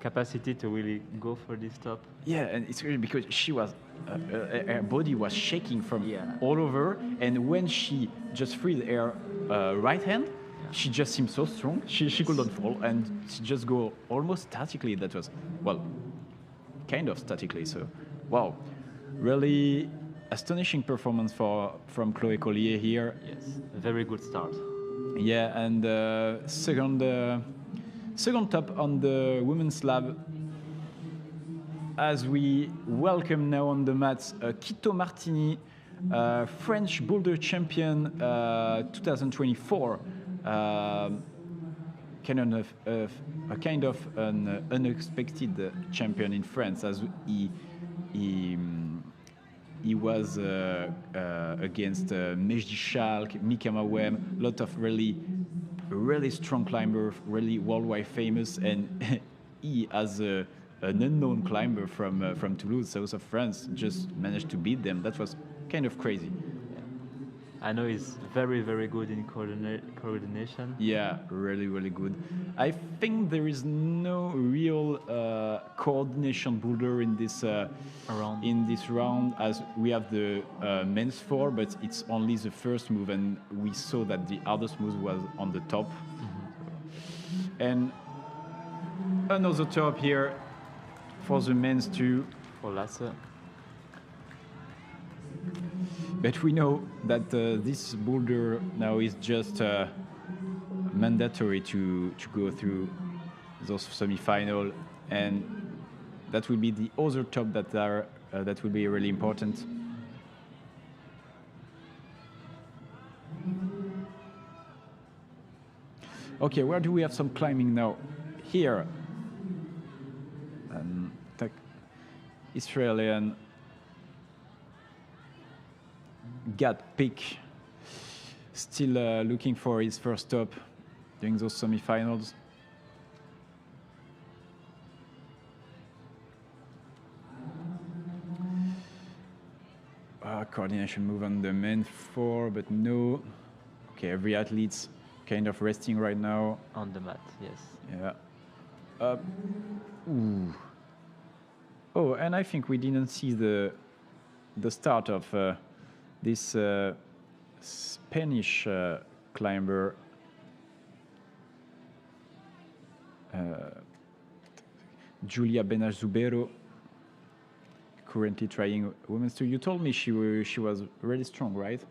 capacity to really go for this top. Yeah, and it's really because she was, her body was shaking from Yeah. all over, and when she just freed her right hand, she just seemed so strong. She couldn't fall, and she just go almost statically. That was, well, kind of statically. So, wow, really astonishing performance from Chloé Collier here. Yes, very good start. Yeah, and second top on the women's slab. As we welcome now on the mats Quito Martini, French boulder champion 2024. A kind of an unexpected champion in France, as he was against Mejdi Schalk, Mika Mawem, lot of really strong climber, really worldwide famous, and he as an unknown climber from Toulouse, south of France, just managed to beat them. That was kind of crazy. I know he's very, very good in coordination. Yeah, really good. I think there is no real coordination boulder in this round, as we have the men's four, but it's only the first move, and we saw that the hardest move was on the top. And another top here for the men's too. For Lasse. But we know that this boulder now is just mandatory to go through those semi-final, and that will be the other top that will be really important. Okay, where do we have some climbing now? Here, Israeli Gad Pick, still looking for his first stop during those semi-finals. Coordination move on the men four, but no. Okay, every athlete's kind of resting right now. On the mat, yes. Yeah. Ooh. Oh, and I think we didn't see the start of this Spanish climber, Julia Benazubero, currently trying women's two. You told me she was really strong, right?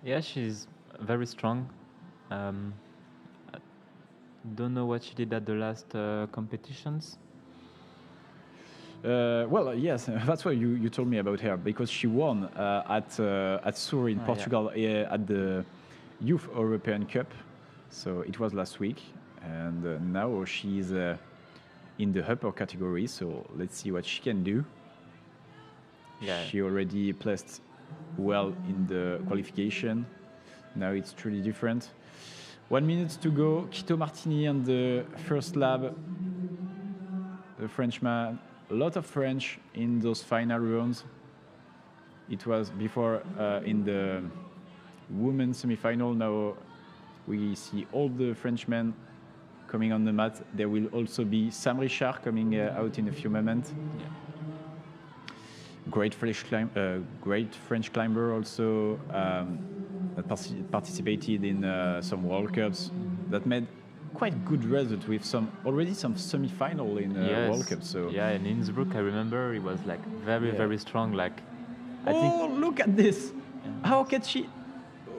Yeah, she's very strong. I don't know what she did at the last competitions. Well, yes, that's what you told me about her, because she won at Sur in Portugal at the Youth European Cup. So it was last week, and now she's in the upper category. So let's see what she can do. Yeah. She already placed well in the qualification. Now it's truly different. 1 minute to go. Quito Martini on the first lap. The Frenchman. A lot of French in those final rounds. It was before in the women's semi-final. Now we see all the Frenchmen coming on the mat. There will also be Sam Richard coming out in a few moments. Yeah. Great French climber also that participated in some World Cups that made quite good result with some semi-final in World Cup. So yeah, in Innsbruck, I remember it was like very strong. Like, I think. Look at this! Yeah. How can she?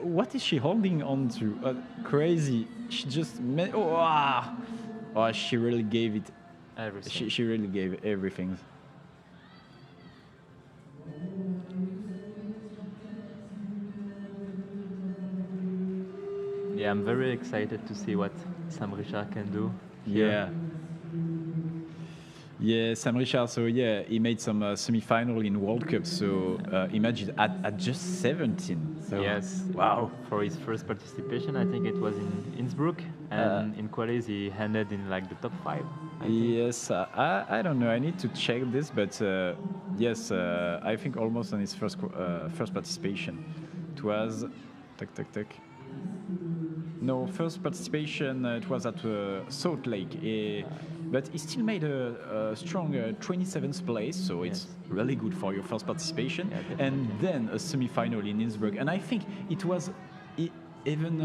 What is she holding on to? Crazy! She just made. Oh, she really gave it. Everything. She really gave everything. Yeah, I'm very excited to see what Sam Richard can do here. Yeah. Yeah, Sam Richard. So yeah, he made some semi-final in World Cup. So imagine at just 17. So Yes. wow. For his first participation, I think it was in Innsbruck, and in qualis he ended in like the top 5. I think. Yes, I don't know. I need to check this, but yes, I think almost on his first participation, it was, No, first participation it was at Salt Lake, but he still made a strong 27th place, so it's really good for your first participation, and then a semi-final in Innsbruck, and I think it was. Even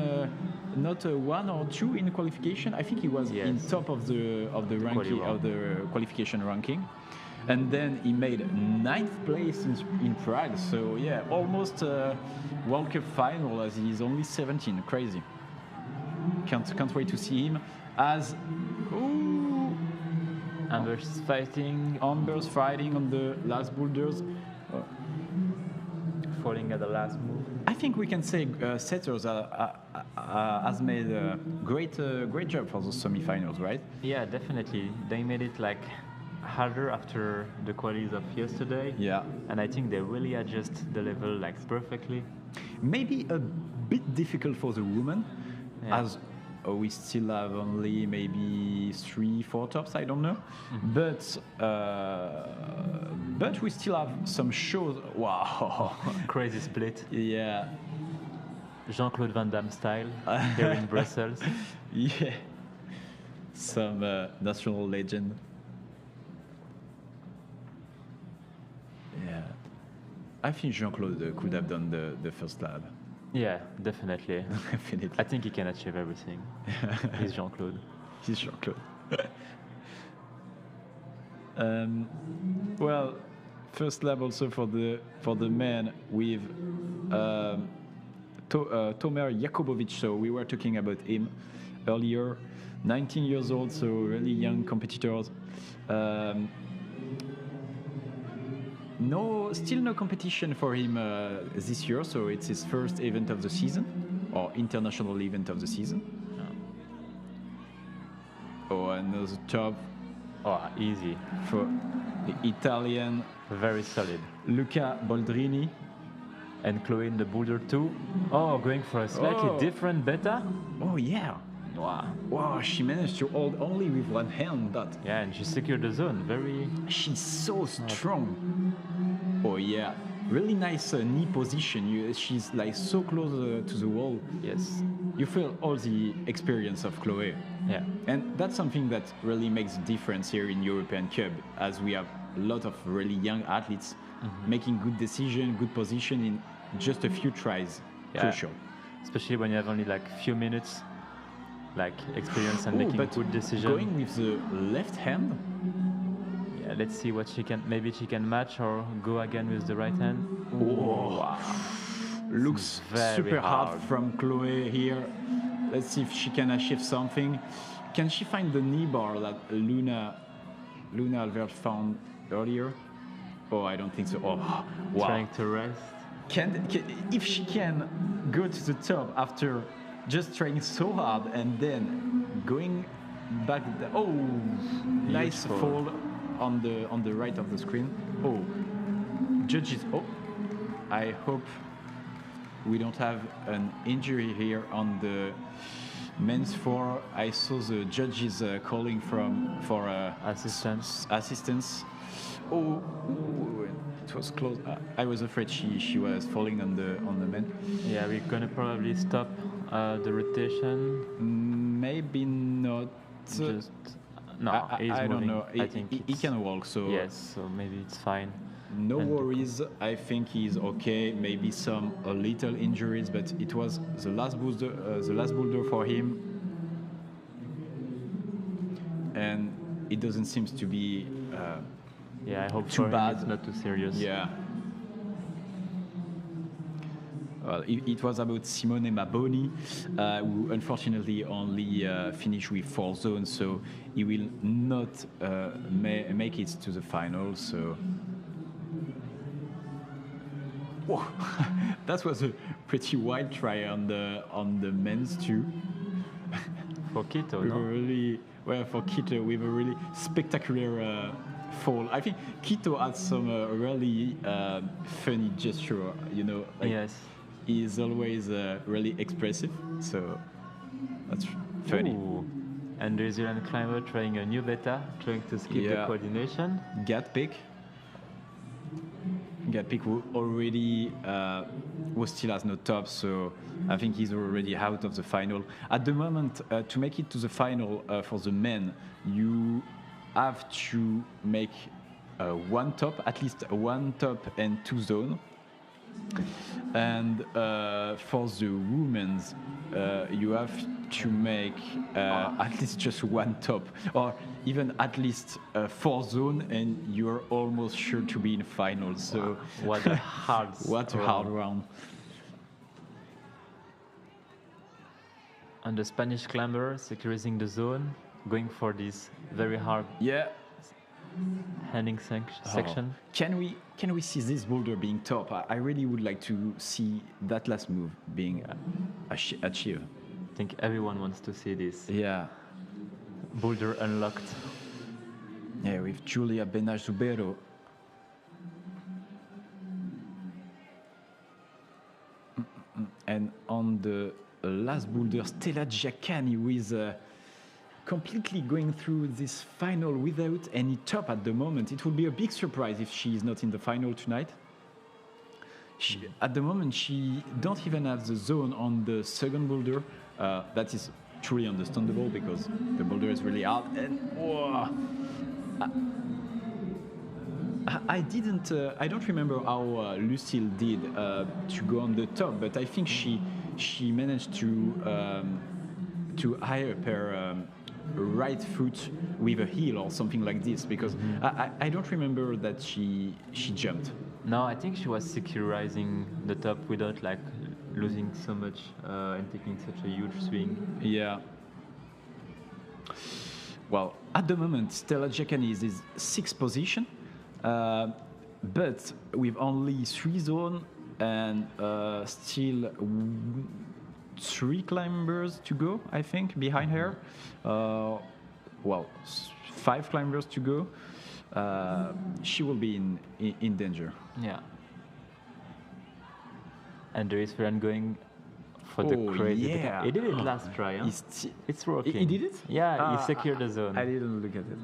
not 1 or 2 in qualification. I think he was in top of the ranking of the qualification ranking, and then he made 9th place in Prague. So yeah, almost World Cup final as he's only 17. Crazy. Can't wait to see him as. Ooh, Amber's fighting. Amber's fighting on the last boulders. Falling at the last move. I think we can say Setters has made a great job for those semi-finals, right? Yeah, definitely. They made it like harder after the qualies of yesterday. Yeah. And I think they really adjust the level like perfectly. Maybe a bit difficult for the women, as we still have only maybe 3-4 tops. I don't know, but we still have some shows. Wow, crazy split. Yeah. Jean-Claude Van Damme style here in Brussels. Yeah, some national legend. Yeah, I think Jean-Claude could have done the first lap. Yeah, definitely. Definitely. I think he can achieve everything. He's Jean-Claude. He's Jean-Claude. Well, first lap also for the men with Tomer Jakubovic. So we were talking about him earlier. 19 years old, so really young competitors. Still no competition for him this year, so it's his first event of the season, or international event of the season. Oh, another top. Oh, easy. For the Italian. Very solid. Luca Boldrini. And Chloe in the boulder too. Oh, going for a slightly different beta. Oh, yeah. Wow, she managed to hold only with one hand that. Yeah, and she secured the zone. She's so strong. Oh yeah, really nice knee position. She's like so close to the wall. Yes. You feel all the experience of Chloe. Yeah. And that's something that really makes a difference here in European Cup, as we have a lot of really young athletes making good decision, good position in just a few tries. Yeah. Crucial. Especially when you have only like few minutes, like experience and making good decision. Going with the left hand. Yeah, let's see what she can. Maybe she can match or go again with the right hand. Oh, wow. Looks super hard from Chloe here. Let's see if she can achieve something. Can she find the knee bar that Luna Albert found earlier? Oh, I don't think so. Oh, wow. Trying to rest. If she can go to the top after just trying so hard and then going back. Nice fold on the right of the screen. Oh, judges. Oh, I hope we don't have an injury here on the men's floor. I saw the judges calling for assistance. Oh, it was close. I was afraid she was falling on the men. Yeah, we're gonna probably stop the rotation. Maybe not. Just no, I don't know. I think he can walk, so yes. So maybe it's fine. No worries. I think he's okay. Maybe some little injuries, but it was the last boulder for him, and it doesn't seem to be. Yeah, I hope too bad. It's not too serious. Yeah. Well, it was about Simone Maboni, who unfortunately only finished with 4 zones, so he will not make it to the final. So Whoa, that was a pretty wild try on the men's too. For Quito, With no? a really well for Quito with a really spectacular fall. I think Quito had some really funny gesture. You know, like Yes. he's always really expressive. So that's funny. Ooh. And the New Zealand climber trying a new beta, trying to skip the Yeah. coordination. Gatpick who already was still has no top, so I think he's already out of the final. At the moment, to make it to the final for the men, you have to make one top, at least one top and two zone. And for the women's, you have to make at least just one top, or even at least four zone, and you're almost sure to be in final. So What a hard what a hard round. And the Spanish climber securing the zone, going for this very hard Yeah. handing section. Can we see this boulder being top? I really would like to see that last move being achieved. I think everyone wants to see this. Yeah. Boulder unlocked. Yeah, with Julia Benazubero. And on the last boulder, Stella Giaccani with completely going through this final without any top at the moment. It would be a big surprise if she is not in the final tonight. At the moment, she don't even have the zone on the second boulder. That is truly understandable because the boulder is really hard. And whoa, I don't remember how Lucille did to go on the top, but I think she managed to hire her right foot with a heel or something like this, because I don't remember that she jumped. No, I think she was securizing the top without like losing so much and taking such a huge swing. Yeah. Well, at the moment, Stella Giaccani is in sixth position, but with only three zones and still three climbers to go, I think, behind her. Well, five climbers to go. She will be in danger. Yeah. And there is Ferran going for the crazy. Yeah. He did it last try. Huh? It's working. He did it? Yeah, he secured the zone. I didn't look at it.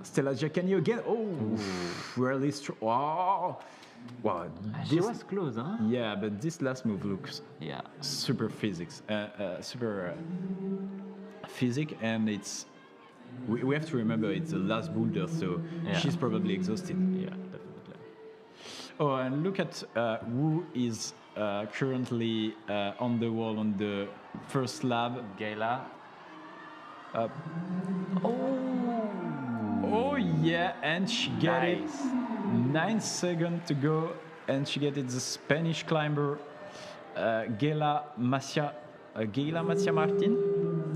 Stella Giaccani again. Oh, really strong. Wow. Wow. She was close, huh? Yeah, but this last move looks super physics, physic, and it's. We have to remember it's the last boulder, so she's probably exhausted. Yeah, definitely. Oh, and look at who is currently on the wall on the first slab. Gayla. Oh yeah, and she get it. 9 seconds to go, and she get it. The Spanish climber, Gayla Macia Martin.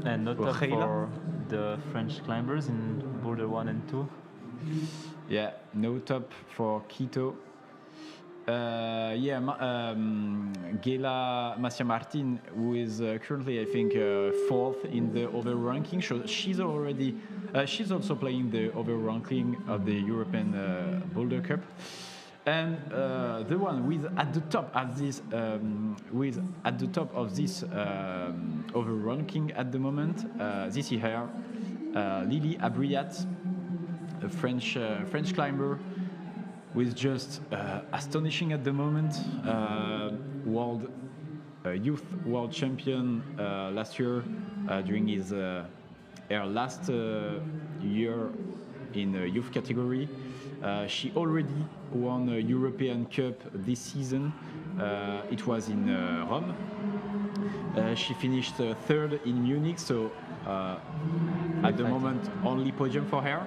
And not up for the French climbers in Boulder 1 and 2. Yeah, no top for Quito. Gayla Macia Martin, who is currently, I think, fourth in the overall ranking. So she's also playing the overall ranking of the European Boulder Cup. And the one with at the top of this overall ranking at the moment, this is her, Lily Abriat, a French climber, who is just astonishing at the moment. Youth world champion last year during his her last year in the youth category. She already won a European Cup this season. It was in Rome. She finished third in Munich, so at the moment only podium for her.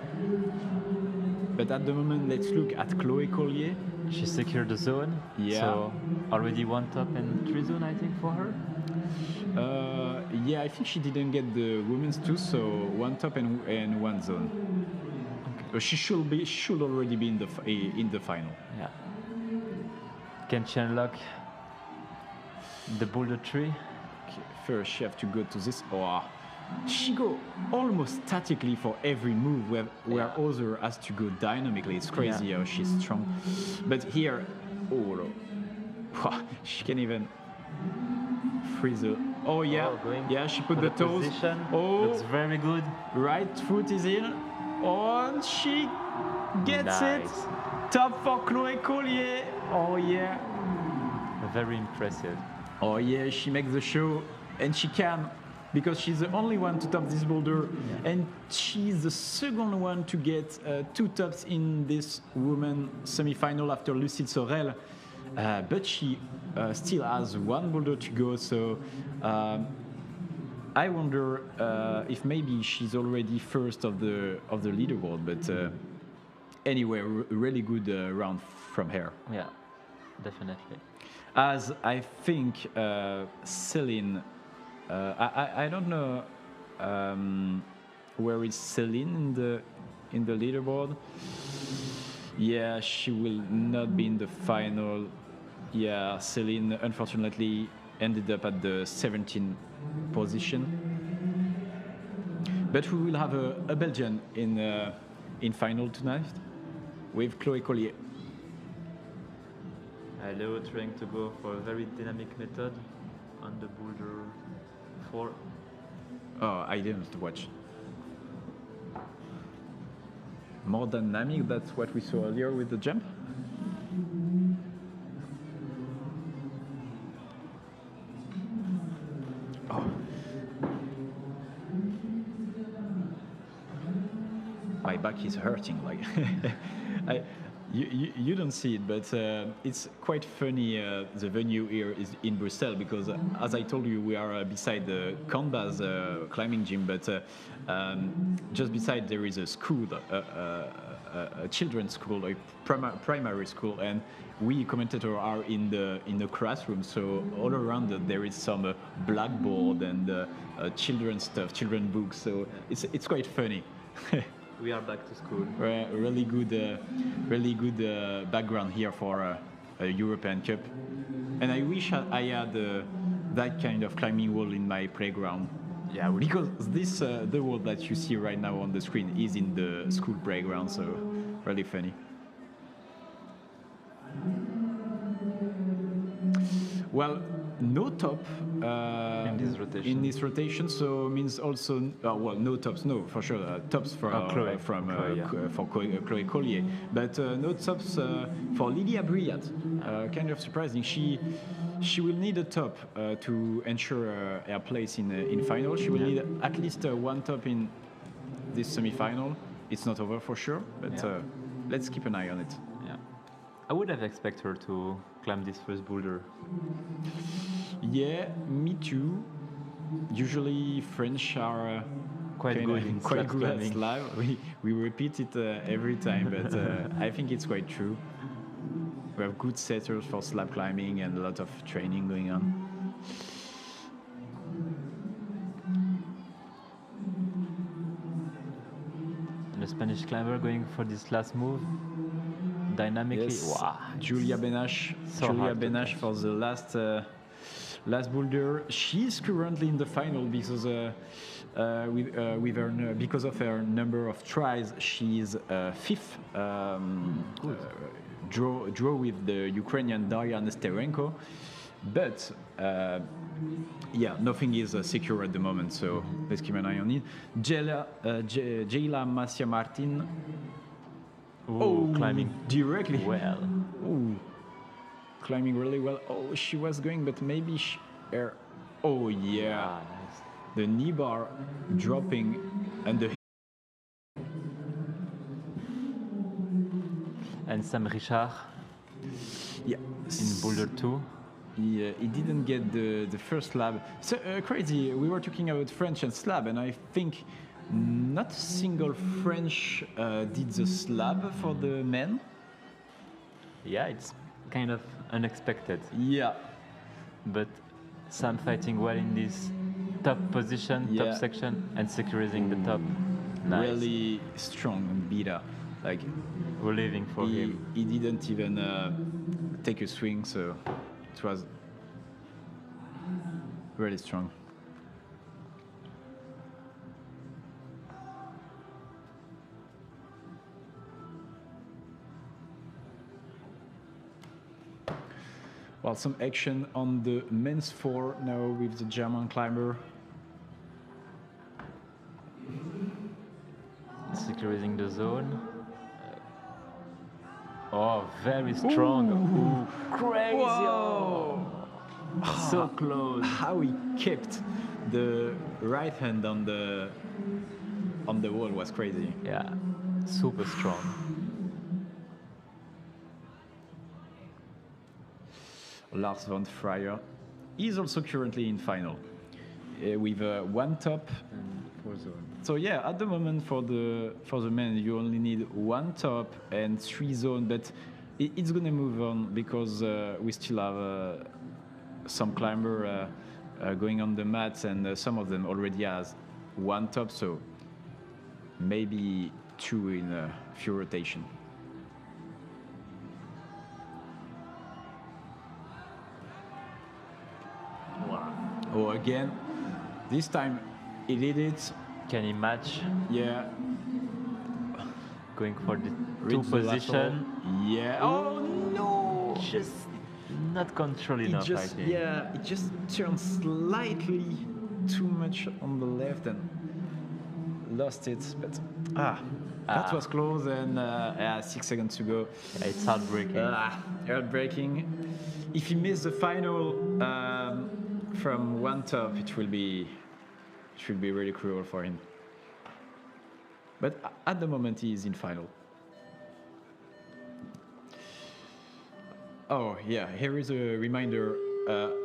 But at the moment, let's look at Chloé Collier. She secured the zone. Yeah. So already one top and three zone, I think, for her. I think she didn't get the women's two, so one top and one zone. Okay. She should already be in the final. Yeah. Can she unlock the boulder tree? Okay, first she have to go to this. Oh, she go almost statically for every move, where other has to go dynamically. It's crazy how she's strong. But here, oh, she can even freeze the. Oh yeah, yeah. She put the toes. Position. Oh, Looks very good. right foot is in. Oh, and she gets it. Nice. Top for Chloé Collier. Oh yeah. Very impressive. Oh yeah, she makes the show, and she can, because she's the only one to top this boulder, and she's the second one to get 2 tops in this women semi-final after Lucille Sorel. But she still has 1 boulder to go, so I wonder if maybe she's already first of the leaderboard. But anyway, really good round from her. Yeah, definitely. As I think Céline, I don't know where is Céline in the leaderboard. Yeah, she will not be in the final. Yeah, Céline unfortunately ended up at the 17th position. But we will have a Belgian in final tonight with Chloé Collier. Leo trying to go for a very dynamic method on the boulder 4. Oh, I didn't watch. More dynamic, that's what we saw earlier with the jump? Oh. My back is hurting, like you don't see it, but it's quite funny. The venue here is in Brussels because, as I told you, we are beside the Canbaz climbing gym, but just beside there is a school, a children's school, a primary school, and we commentators are in the classroom. So all around there is some blackboard and children's stuff, children's books. So it's quite funny. We are back to school. Really good background here for a European Cup, and I wish I had that kind of climbing wall in my playground. Yeah, because this the wall that you see right now on the screen is in the school playground, so really funny. Well, no top in this rotation, so means also well, no tops, no for sure, tops for Chloé Collier, but no tops for Lydia Briat. Kind of surprising. She will need a top to ensure her place in final. She will need at least 1 top in this semi-final. It's not over for sure, but let's keep an eye on it. Yeah, I would have expected her to climb this first boulder. Yeah, me too. Usually French are quite good at slab. We repeat it every time, but I think it's quite true. We have good setters for slab climbing and a lot of training going on. And the Spanish climber going for this last move dynamically. Yes. Wow. Julia Benash for the last boulder. She's currently in the final because because of her number of tries, she's 5th. Draw with the Ukrainian Daria Nesterenko, but nothing is secure at the moment. So let's keep an eye on it. Jayla Masia Martin. Climbing directly well. Climbing really well. Oh, she was going, but maybe oh yeah, Nice. the knee bar dropping and the. And Sam Richard Yeah, in boulder 2. He didn't get the first slab. So crazy. We were talking about French and slab, and I think not a single French did the slab for the men. Yeah, it's kind of unexpected. Yeah, But Sam fighting well in this top position, top section, and securing the top. Nice. really strong and beta. Like We're living for him. he didn't even take a swing, so it was really strong. Well, some action on the men's four now with the German climber. Securing the zone. Oh, very strong. Ooh, crazy. Whoa! So close. How he kept the right hand on the wall was crazy. Yeah, super strong. Lars von Trier is also currently in final with one top. And 4 zone. So yeah, at the moment for the men you only need one top and 3 zone, but it's gonna move on because we still have some climber going on the mats, and some of them already has one top, so maybe 2 in a few rotation. Oh, again, this time he did it. Can he match? Yeah. Going for the Reach 2 the position. lateral. Yeah. Oh no! Just not control It enough, I just think. it just turned slightly too much on the left and lost it. But that was close, and 6 seconds to go. Yeah, it's heartbreaking. Heartbreaking. If he missed the final from one top, it will be really cruel for him. But at the moment, he is in final. Oh yeah, here is a reminder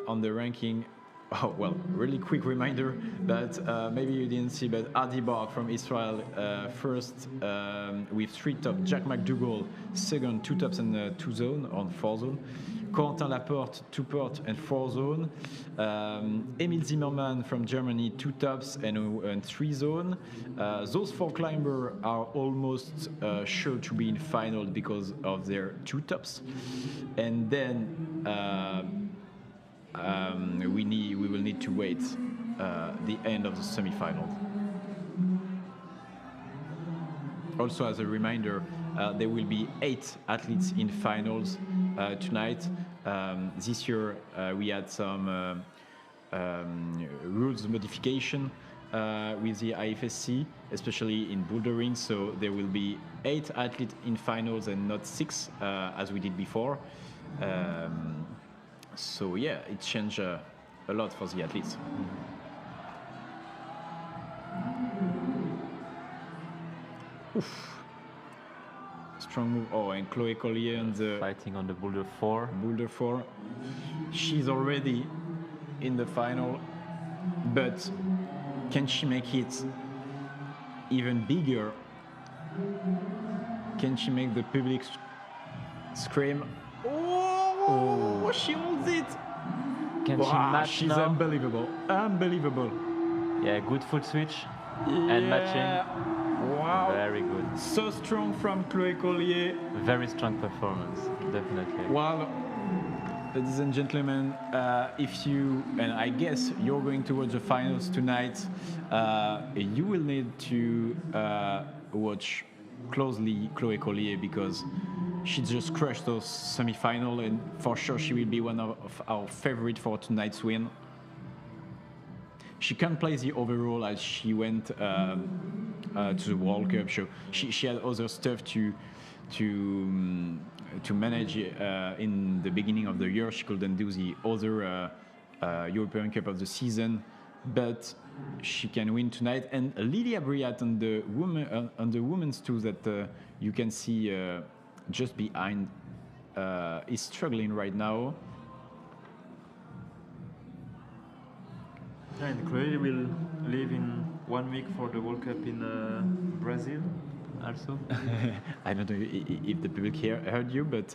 on the ranking. Oh well, really quick reminder, but maybe you didn't see, but Adi Bark from Israel first with 3 top, Jack McDougall second, 2 tops and 2 zone on 4 zone, Corentin Laporte 2 pot and 4 zone, Emil Zimmermann from Germany 2 tops and 3 zone. Those 4 climbers are almost sure to be in final because of their 2 tops, and then we will need to wait the end of the semi-final. Also, as a reminder, there will be 8 athletes in finals tonight. This year we had some rules modification with the IFSC, especially in bouldering. So there will be 8 athletes in finals and not 6 as we did before. So yeah, it changed a lot for the athletes. Oof. Strong move. Oh, and Chloé Collier on the Fighting on the boulder 4. boulder 4. She's already in the final, but can she make it even bigger? Can she make the public scream? Oh, she holds it! Can she match she's now? unbelievable. Unbelievable. Yeah, good foot switch and matching. Wow. Very good. So strong from Chloé Collier. Very strong performance, definitely. Well, ladies and gentlemen, if you, and I guess you're going to watch the finals tonight, you will need to watch closely Chloé Collier because she just crushed those semi-final, and for sure she will be one of our favorite for tonight's win. She can't play the overall as she went to the World Cup. So she had other stuff to manage in the beginning of the year. She couldn't do the other European Cup of the season, but she can win tonight. And Lydia Briat on the women's too that you can see just behind is struggling right now. And Chloé will live in 1 week for the World Cup in Brazil also. I don't know if the public here heard you, but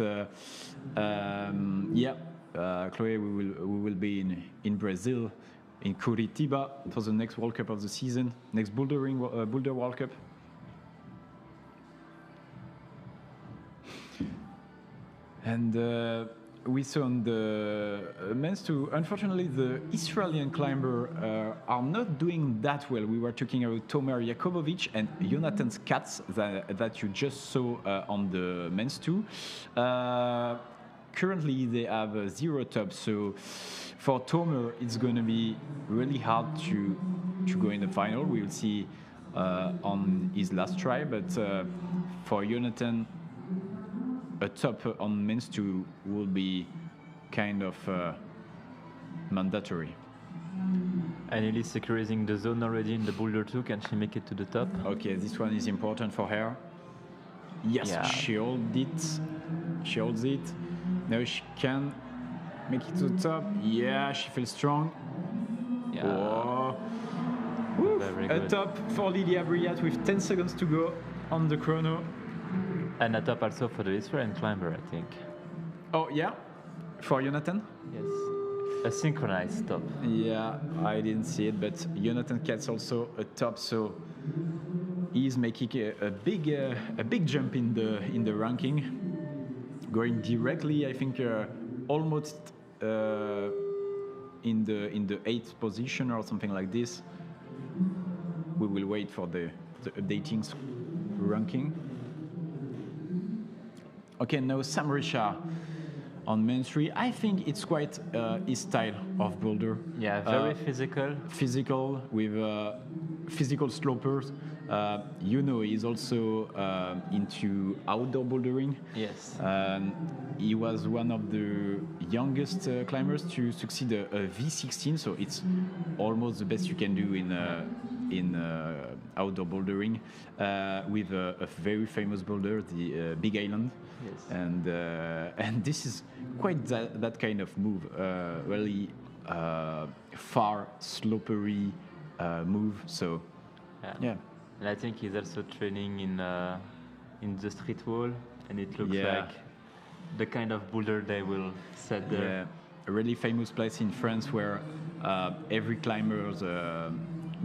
Chloé, we will be in Brazil, in Curitiba for the next World Cup of the season, next Boulder World Cup. And we saw on the men's too, unfortunately, the Israeli climber are not doing that well. We were talking about Tomer Yakovovich and Jonathan Katz that you just saw on the men's too. Currently, they have 0 top, so for Tomer, it's going to be really hard to go in the final. We will see on his last try, but for Jonathan, a top on men's two will be kind of mandatory. And Ellie securing the zone already in the boulder 2. Can she make it to the top? Okay, this one is important for her. Yes, Yeah. she holds it. She holds it. Now she can make it to the top. Yeah, she feels strong. Yeah. Oh. Woo. Very A good. top for Lydia Briat with 10 seconds to go on the chrono. And a top also for the Israeli climber, I think. Oh, yeah? For Jonathan? Yes. A synchronized top. Yeah, I didn't see it, but Jonathan Katz also a top, so he's making a big jump in the ranking, going directly, I think, almost in the 8th position or something like this. We will wait for the updating ranking. Okay, now Sam Richard on main three. I think it's quite his style of boulder. Yeah, very physical. Physical with physical slopers. He's also into outdoor bouldering. Yes. He was one of the youngest climbers to succeed a V16, so it's almost the best you can do in outdoor bouldering with a very famous boulder, the Big Island. Yes. And this is quite that kind of move, really far slopery move. So yeah. And I think he's also training in the street wall, and it looks Yeah. like the kind of boulder they will set there. Yeah, a really famous place in France where every climbers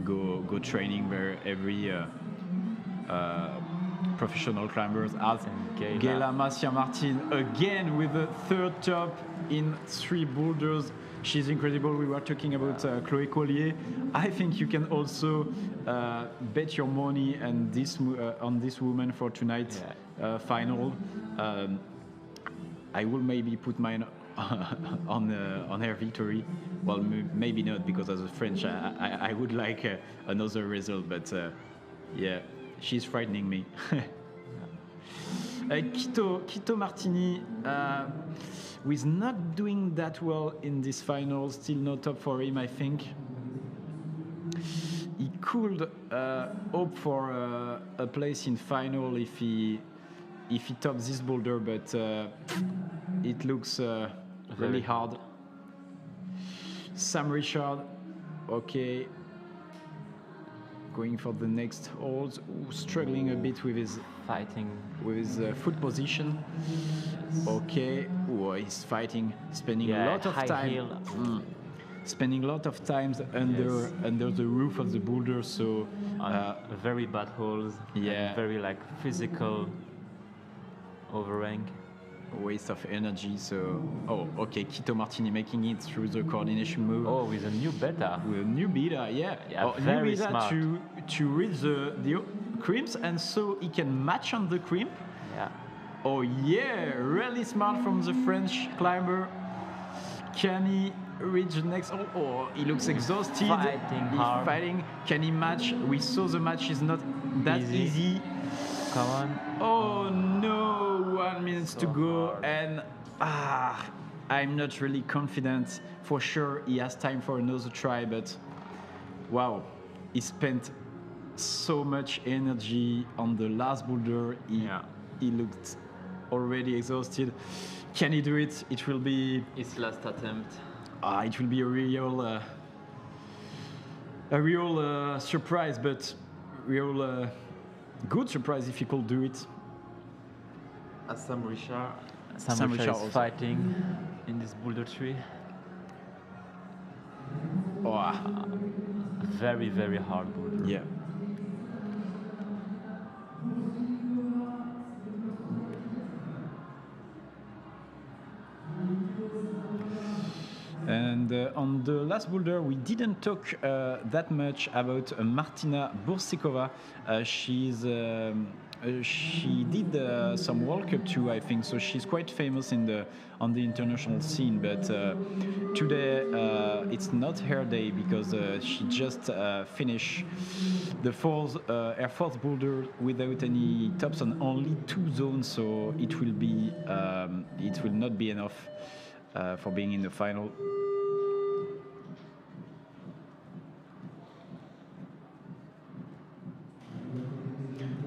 go training, where every professional climbers as And Gela Masia-Martin again with a 3rd top in 3 boulders. She's incredible. We were talking about Chloé Collier. I think you can also bet your money and on this woman for tonight's final. I will maybe put mine on her victory. Well, maybe not, because as a French, I would like another result. But yeah, she's frightening me. Quito Martini was not doing that well in this final. Still no top for him, I think. He could hope for a place in final if he tops this boulder, but it looks really hard. Sam Richard, okay, going for the next holds, struggling a bit with his foot position. Okay, he's fighting, spending a lot of time. Spending a lot of times under the roof of the boulder, so very bad holes. Yeah, very physical overhang. Waste of energy. So okay, Quito Martini making it through the coordination move. Oh, with a new beta. With a new beta, yeah. Very new beta smart. to read the crimps, and so he can match on the crimp. Yeah. Oh yeah, really smart from the French climber. Can he reach the next? He looks exhausted. He's fighting. Can he match? We saw the match is not that easy. Come on. Oh no, 1 minute to go, hard. and I'm not really confident. For sure, he has time for another try, but wow, he spent so much energy on the last boulder. He looked already exhausted. Can he do it? It will be His last attempt. it will be a real surprise, but real good surprise if he could do it. Sam Richard Sam Richard is also. fighting in this boulder tree. Very, very hard boulder. Yeah. And on the last boulder, we didn't talk that much about Martina Bursikova. She did some World Cup too, I think. So she's quite famous on the international scene. But today it's not her day because she just finished her fourth boulder without any tops on only 2 zones. So it will not be enough for being in the final.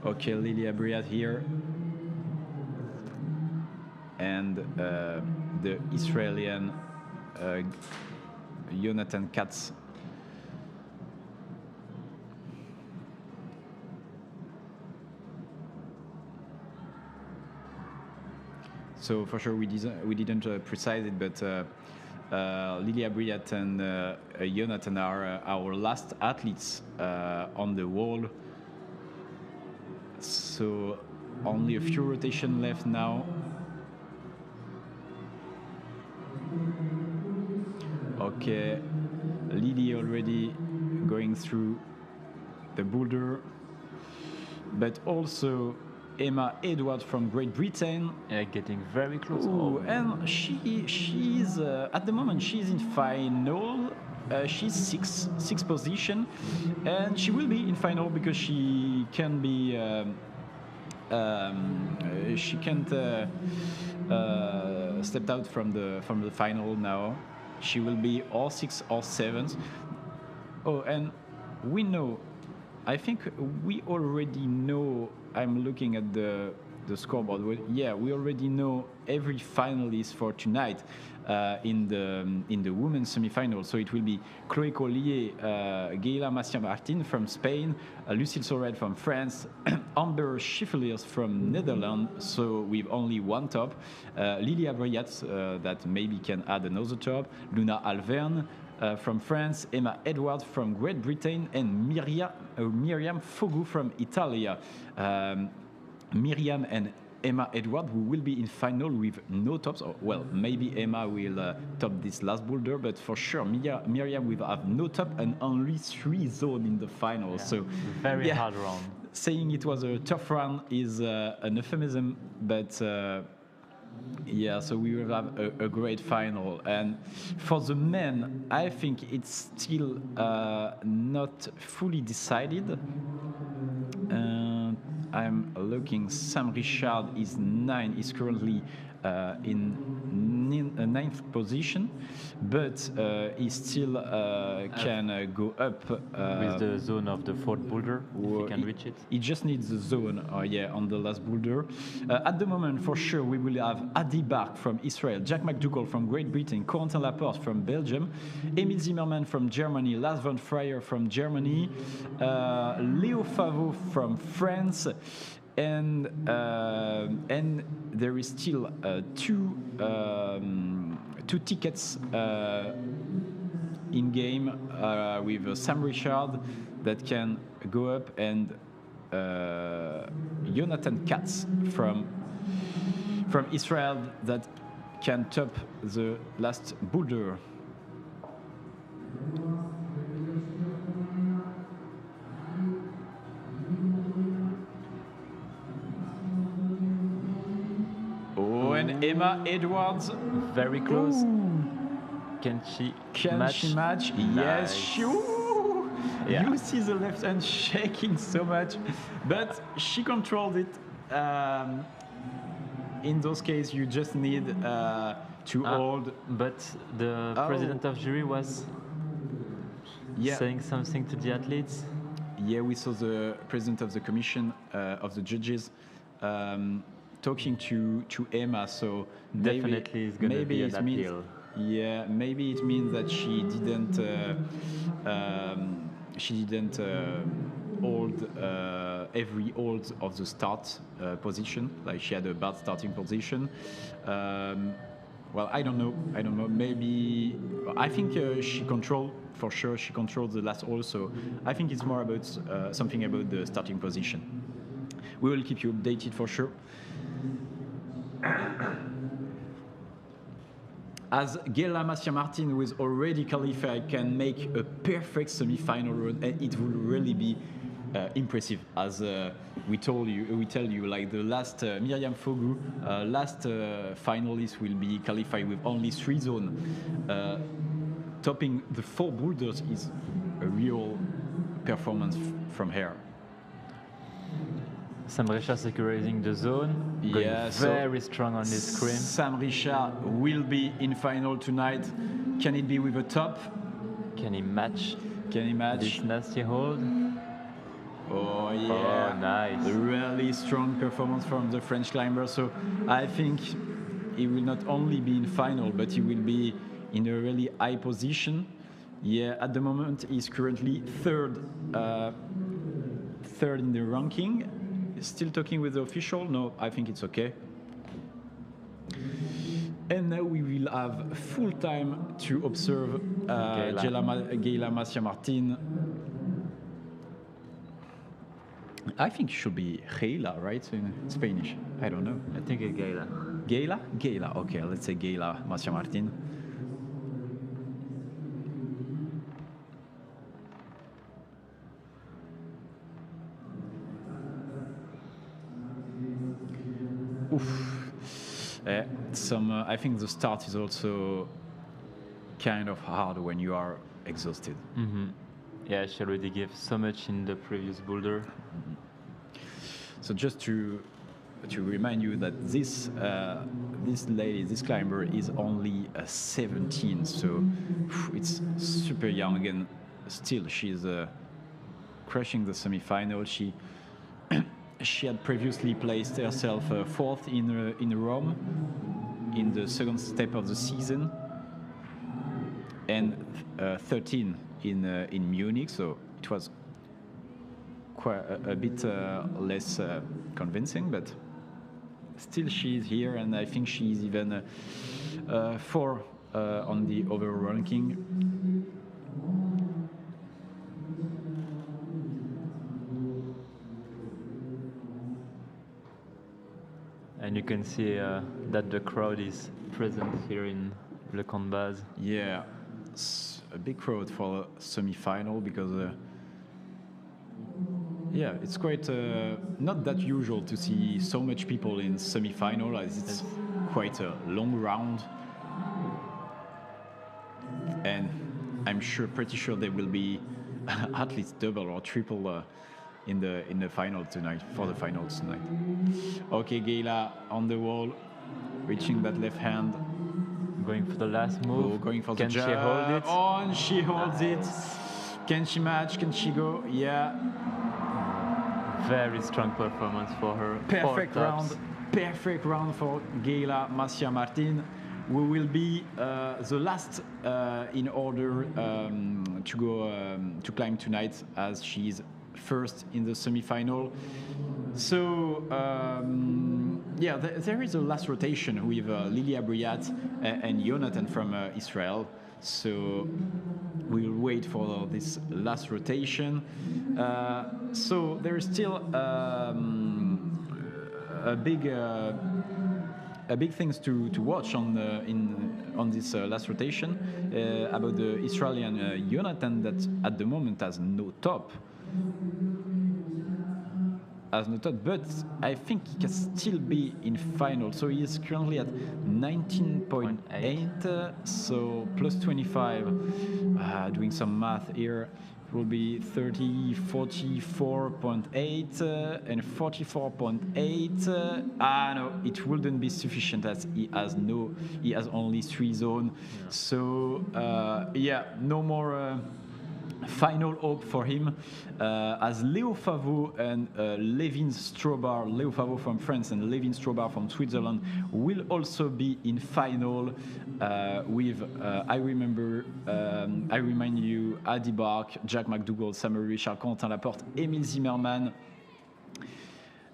Okay, Lilia Briat here. And the Israeli Jonathan Katz. So for sure we didn't precise it, but Lilia Briat and Jonathan are our last athletes on the wall. So only a few rotations left now. Okay, Lily already going through the boulder, but also Emma Edwards from Great Britain. Yeah, getting very close. Ooh, and she's at the moment she's in final. She's sixth position, and she will be in final because she can be. She can't step out from the final now. She will be all 6th or 7th. Oh, and we know. I think we already know. I'm looking at the scoreboard. Yeah, we already know every finalist for tonight in the women's semi-final. So it will be Chloé Collier, Gaila Massier-Martin from Spain, Lucille Sorel from France, Amber Schiffeliers from Netherlands. So with only 1 top, Lilia Briat that maybe can add another top, Luna Alverne from France, Emma Edwards from Great Britain, and Miriam Fogu from Italy. Miriam and Emma Edwards, who will be in final with no tops. Or, well, maybe Emma will top this last boulder, but for sure Miriam will have no top and only 3 zones in the final. Yeah, so very hard round. Saying it was a tough round is an euphemism, but yeah, so we will have a great final. And for the men, I think it's still not fully decided. I'm looking. Sam Richard is 9. Is currently in 9th position, but he still can go up with the zone of the 4th boulder. If he can reach it, he just needs the zone. On the last boulder. At the moment, for sure, we will have Adi Bark from Israel, Jack McDougall from Great Britain, Corentin Laporte from Belgium, Emil Zimmermann from Germany, Lars von Fryer from Germany, Leo Favot from France. And there is still 2 tickets in game with Sam Richard that can go up, and Jonathan Katz from Israel that can top the last boulder. And Emma Edwards, very close. Ooh. Can she match? Nice. Yes, she. Yeah. You see the left hand shaking so much, but she controlled it. In those cases, you just need to hold. But the president of jury was saying something to the athletes. Yeah, we saw the president of the commission of the judges. Talking to Emma, so definitely it's going to be an appeal. Yeah, maybe it means that she didn't hold every hold of the start position. Like she had a bad starting position. Well, I don't know. Maybe I think she controlled for sure. She controlled the last hold. So I think it's more about something about the starting position. We will keep you updated for sure. as Gela Massia-Martin, who is already qualified, can make a perfect semi-final run, and it will really be impressive. As we tell you, like the last Myriam Fogu, last finalist will be qualified with only 3 zones. Topping the 4 boulders is a real performance from her. Sam Richard securing the zone, going very strong on this scrim. Sam Richard will be in final tonight. Can it be with a top? Can he match? This nasty hold? Oh yeah, oh, nice. A really strong performance from the French climber. So I think he will not only be in final, but he will be in a really high position. Yeah, at the moment he's currently third in the ranking. Still talking with the official? No, I think it's okay. And now we will have full time to observe Gela Massia-Martin. I think it should be Gela, right? In Spanish. I don't know. I think it's Gela. Gela? Gela, okay, let's say Gela Massia-Martin. I think the start is also kind of hard when you are exhausted. Mm-hmm. Yeah, she already gave so much in the previous boulder. Mm-hmm. So just to remind you that this climber is only 17, so it's super young, and still she's crushing the semi-final. She had previously placed herself fourth in Rome in the second step of the season, and 13 in Munich. So it was quite a bit less convincing, but still she's here, and I think she's even 4 on the overall ranking. And you can see that the crowd is present here in Le Camp Baz. Yeah, it's a big crowd for a semi-final because, it's quite not that usual to see so much people in semi-final, as it's quite a long round. And I'm pretty sure there will be at least double or triple in the final tonight, for the finals tonight. Okay, Gela on the wall, reaching that left hand. Going for the last move. Going for Can the jab. She hold it? Oh, and she holds it. Can she match? Can she go? Yeah. Very strong performance for her. Perfect round for Gela Massia-Martin, who will be the last in order to go to climb tonight, as she's first in the semi-final. So there is a last rotation with Lilia Briat and Jonathan from Israel. So we'll wait for this last rotation. So there is still a big things to watch on this last rotation about the Israeli Jonathan, that at the moment has no top. But I think he can still be in final. So he is currently at 19.8, so plus 25. Doing some math here, it will be 30, 44.8 and 44.8. No, it wouldn't be sufficient, as he has only 3 zones. Yeah. So no more final hope for him, as Leo Favot and Levin Strobar, Leo Favot from France and Levin Strobar from Switzerland, will also be in final with, I remind you, Adi Bark, Jack McDougall, Samuel Richard, Quentin Laporte, Émile Zimmermann.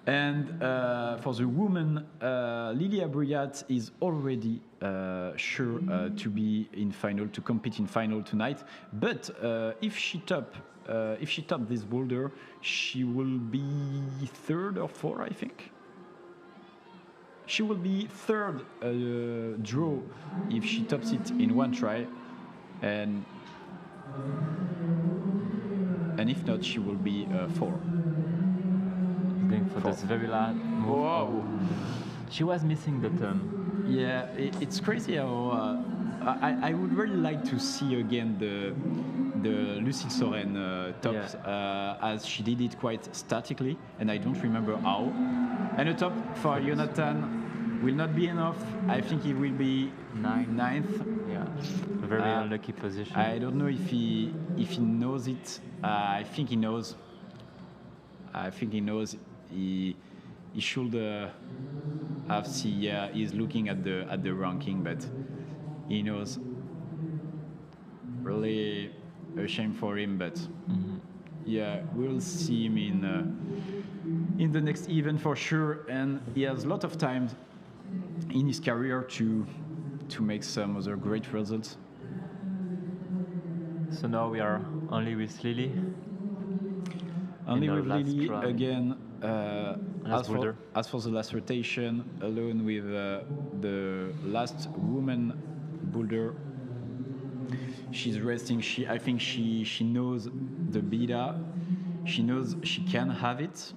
And for the women, Lilia Briat is already sure to be in final, to compete in final tonight. But if she top this boulder, she will be 3rd or 4th, I think. she will be third draw if she tops it in one try, and if not, she will be four. Going for this very last move. Whoa. She was missing the turn. Yeah, it's crazy how I would really like to see again the Lucille Soren tops as she did it quite statically, and I don't remember how. And a top for Jonathan will not be enough. I think he will be ninth. Yeah, very unlucky position. I don't know if he knows it. I think he knows. He should have see. Yeah, he's looking at the ranking, but he knows. Really a shame for him, but yeah, we'll see him in the next event for sure. And he has a lot of time in his career to make some other great results. So now we are only with Lily. Only with Lily run. again. As boulder. for the last rotation, alone with the last woman boulder. She's resting. I think she knows the beta. She knows she can have it,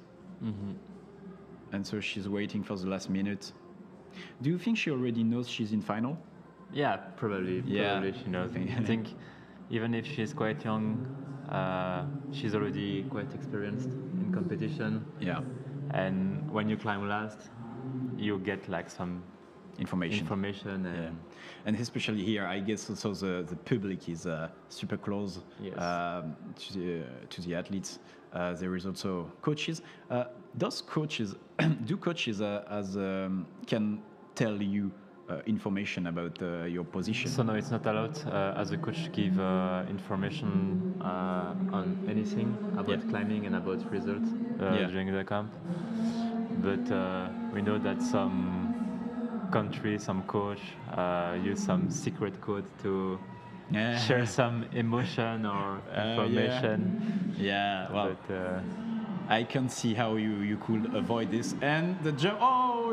and so she's waiting for the last minute. Do you think she already knows she's in final? Yeah, probably. Yeah. Probably she knows. I think even if she's quite young, she's already quite experienced in competition. Yeah. And when you climb last, you get like some information and especially here, I guess also the public is super close to the athletes. There is also coaches. Those coaches do coaches can tell you information about your position? So no, it's not allowed as a coach to give information on anything about climbing and about results during the camp. But we know that some country, some coach use some secret code to share some emotion or information. Well, but, I can see how you could avoid this. And the jump,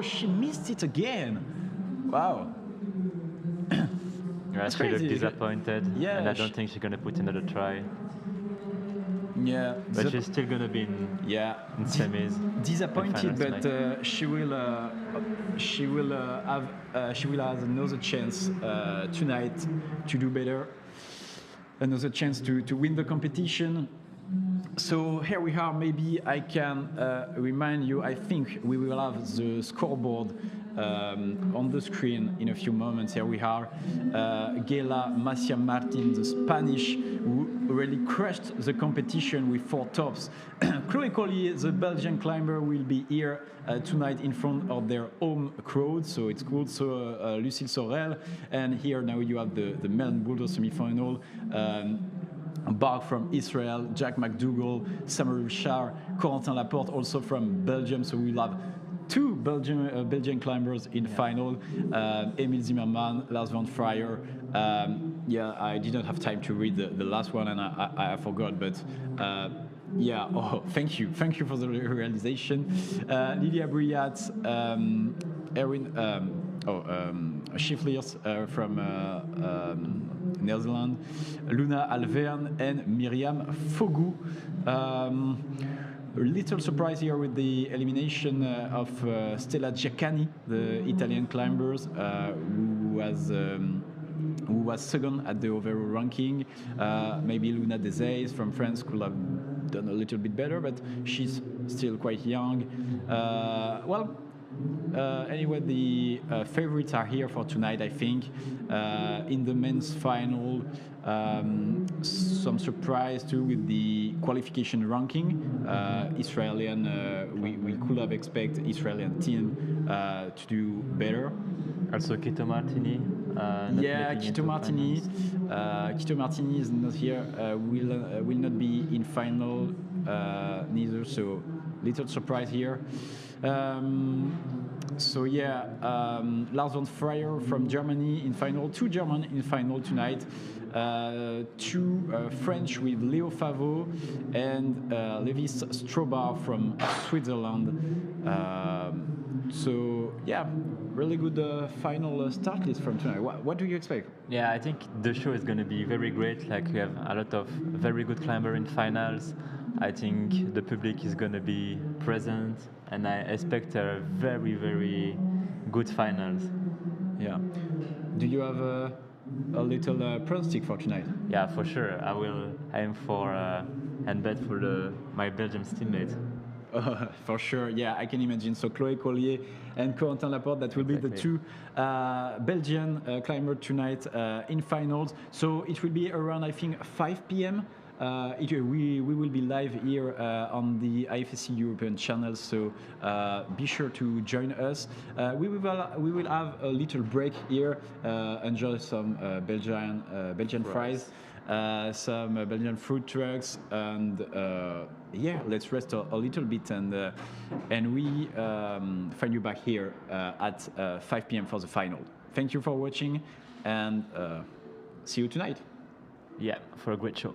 she missed it again. Wow. She looked disappointed, and I don't think she's going to put another try. Yeah, but she's still going to be in semis. Disappointed, but she will have another chance tonight to do better. Another chance to win the competition. So here we are. Maybe I can remind you. I think we will have the scoreboard on the screen in a few moments. Here we are. Gela Macia Martin, the Spanish, who really crushed the competition with 4 tops. Chloé Collier, the Belgian climber, will be here tonight in front of their home crowd. So it's cool. So Lucille Sorel, and here now you have the men boulder semi-final. Bark from Israel, Jack McDougall, Samuel Richard, Corentin Laporte, also from Belgium. So we'll have 2 Belgian climbers in final. Emil Zimmermann, Lars van Fryer. I didn't have time to read the last one, and I forgot, but thank you for the realization. Lilia Briat, Erwin Schifflers from Netherlands, Luna Alvern, and Miriam Fogu. A little surprise here with the elimination of Stella Giaccani, the Italian climbers, who was second at the overall ranking. Maybe Luna Desailles from France could have done a little bit better, but she's still quite young. Anyway, the favorites are here for tonight, I think. In the men's final, some surprise too with the qualification ranking. We could have expected Israeli team to do better. Also Quito Martini. Quito Martini. Quito Martini is not here. Will not be in final neither. So little surprise here. Lars von Fryer from Germany in final. 2 German in final tonight. 2 French with Leo Favot and Levis Strobar from Switzerland. So yeah, really good final start list from tonight. What do you expect? Yeah, I think the show is going to be very great. Like we have a lot of very good climber in finals. I think the public is going to be present, and I expect a very, very good finals. Yeah. Do you have a little pronostic for tonight? Yeah, for sure. I will aim for and bet for my Belgian teammate. For sure, yeah, I can imagine. So Chloé Collier and Corentin Laporte, that will be the two Belgian climbers tonight in finals. So it will be around, I think, 5 p.m. We will be live here on the IFSC European channel, so be sure to join us. We will have a little break here, enjoy some Belgian fries. Some Belgian food trucks, and yeah, let's rest a little bit, and we find you back here at 5 p.m. for the final. Thank you for watching, and see you tonight. Yeah, for a great show.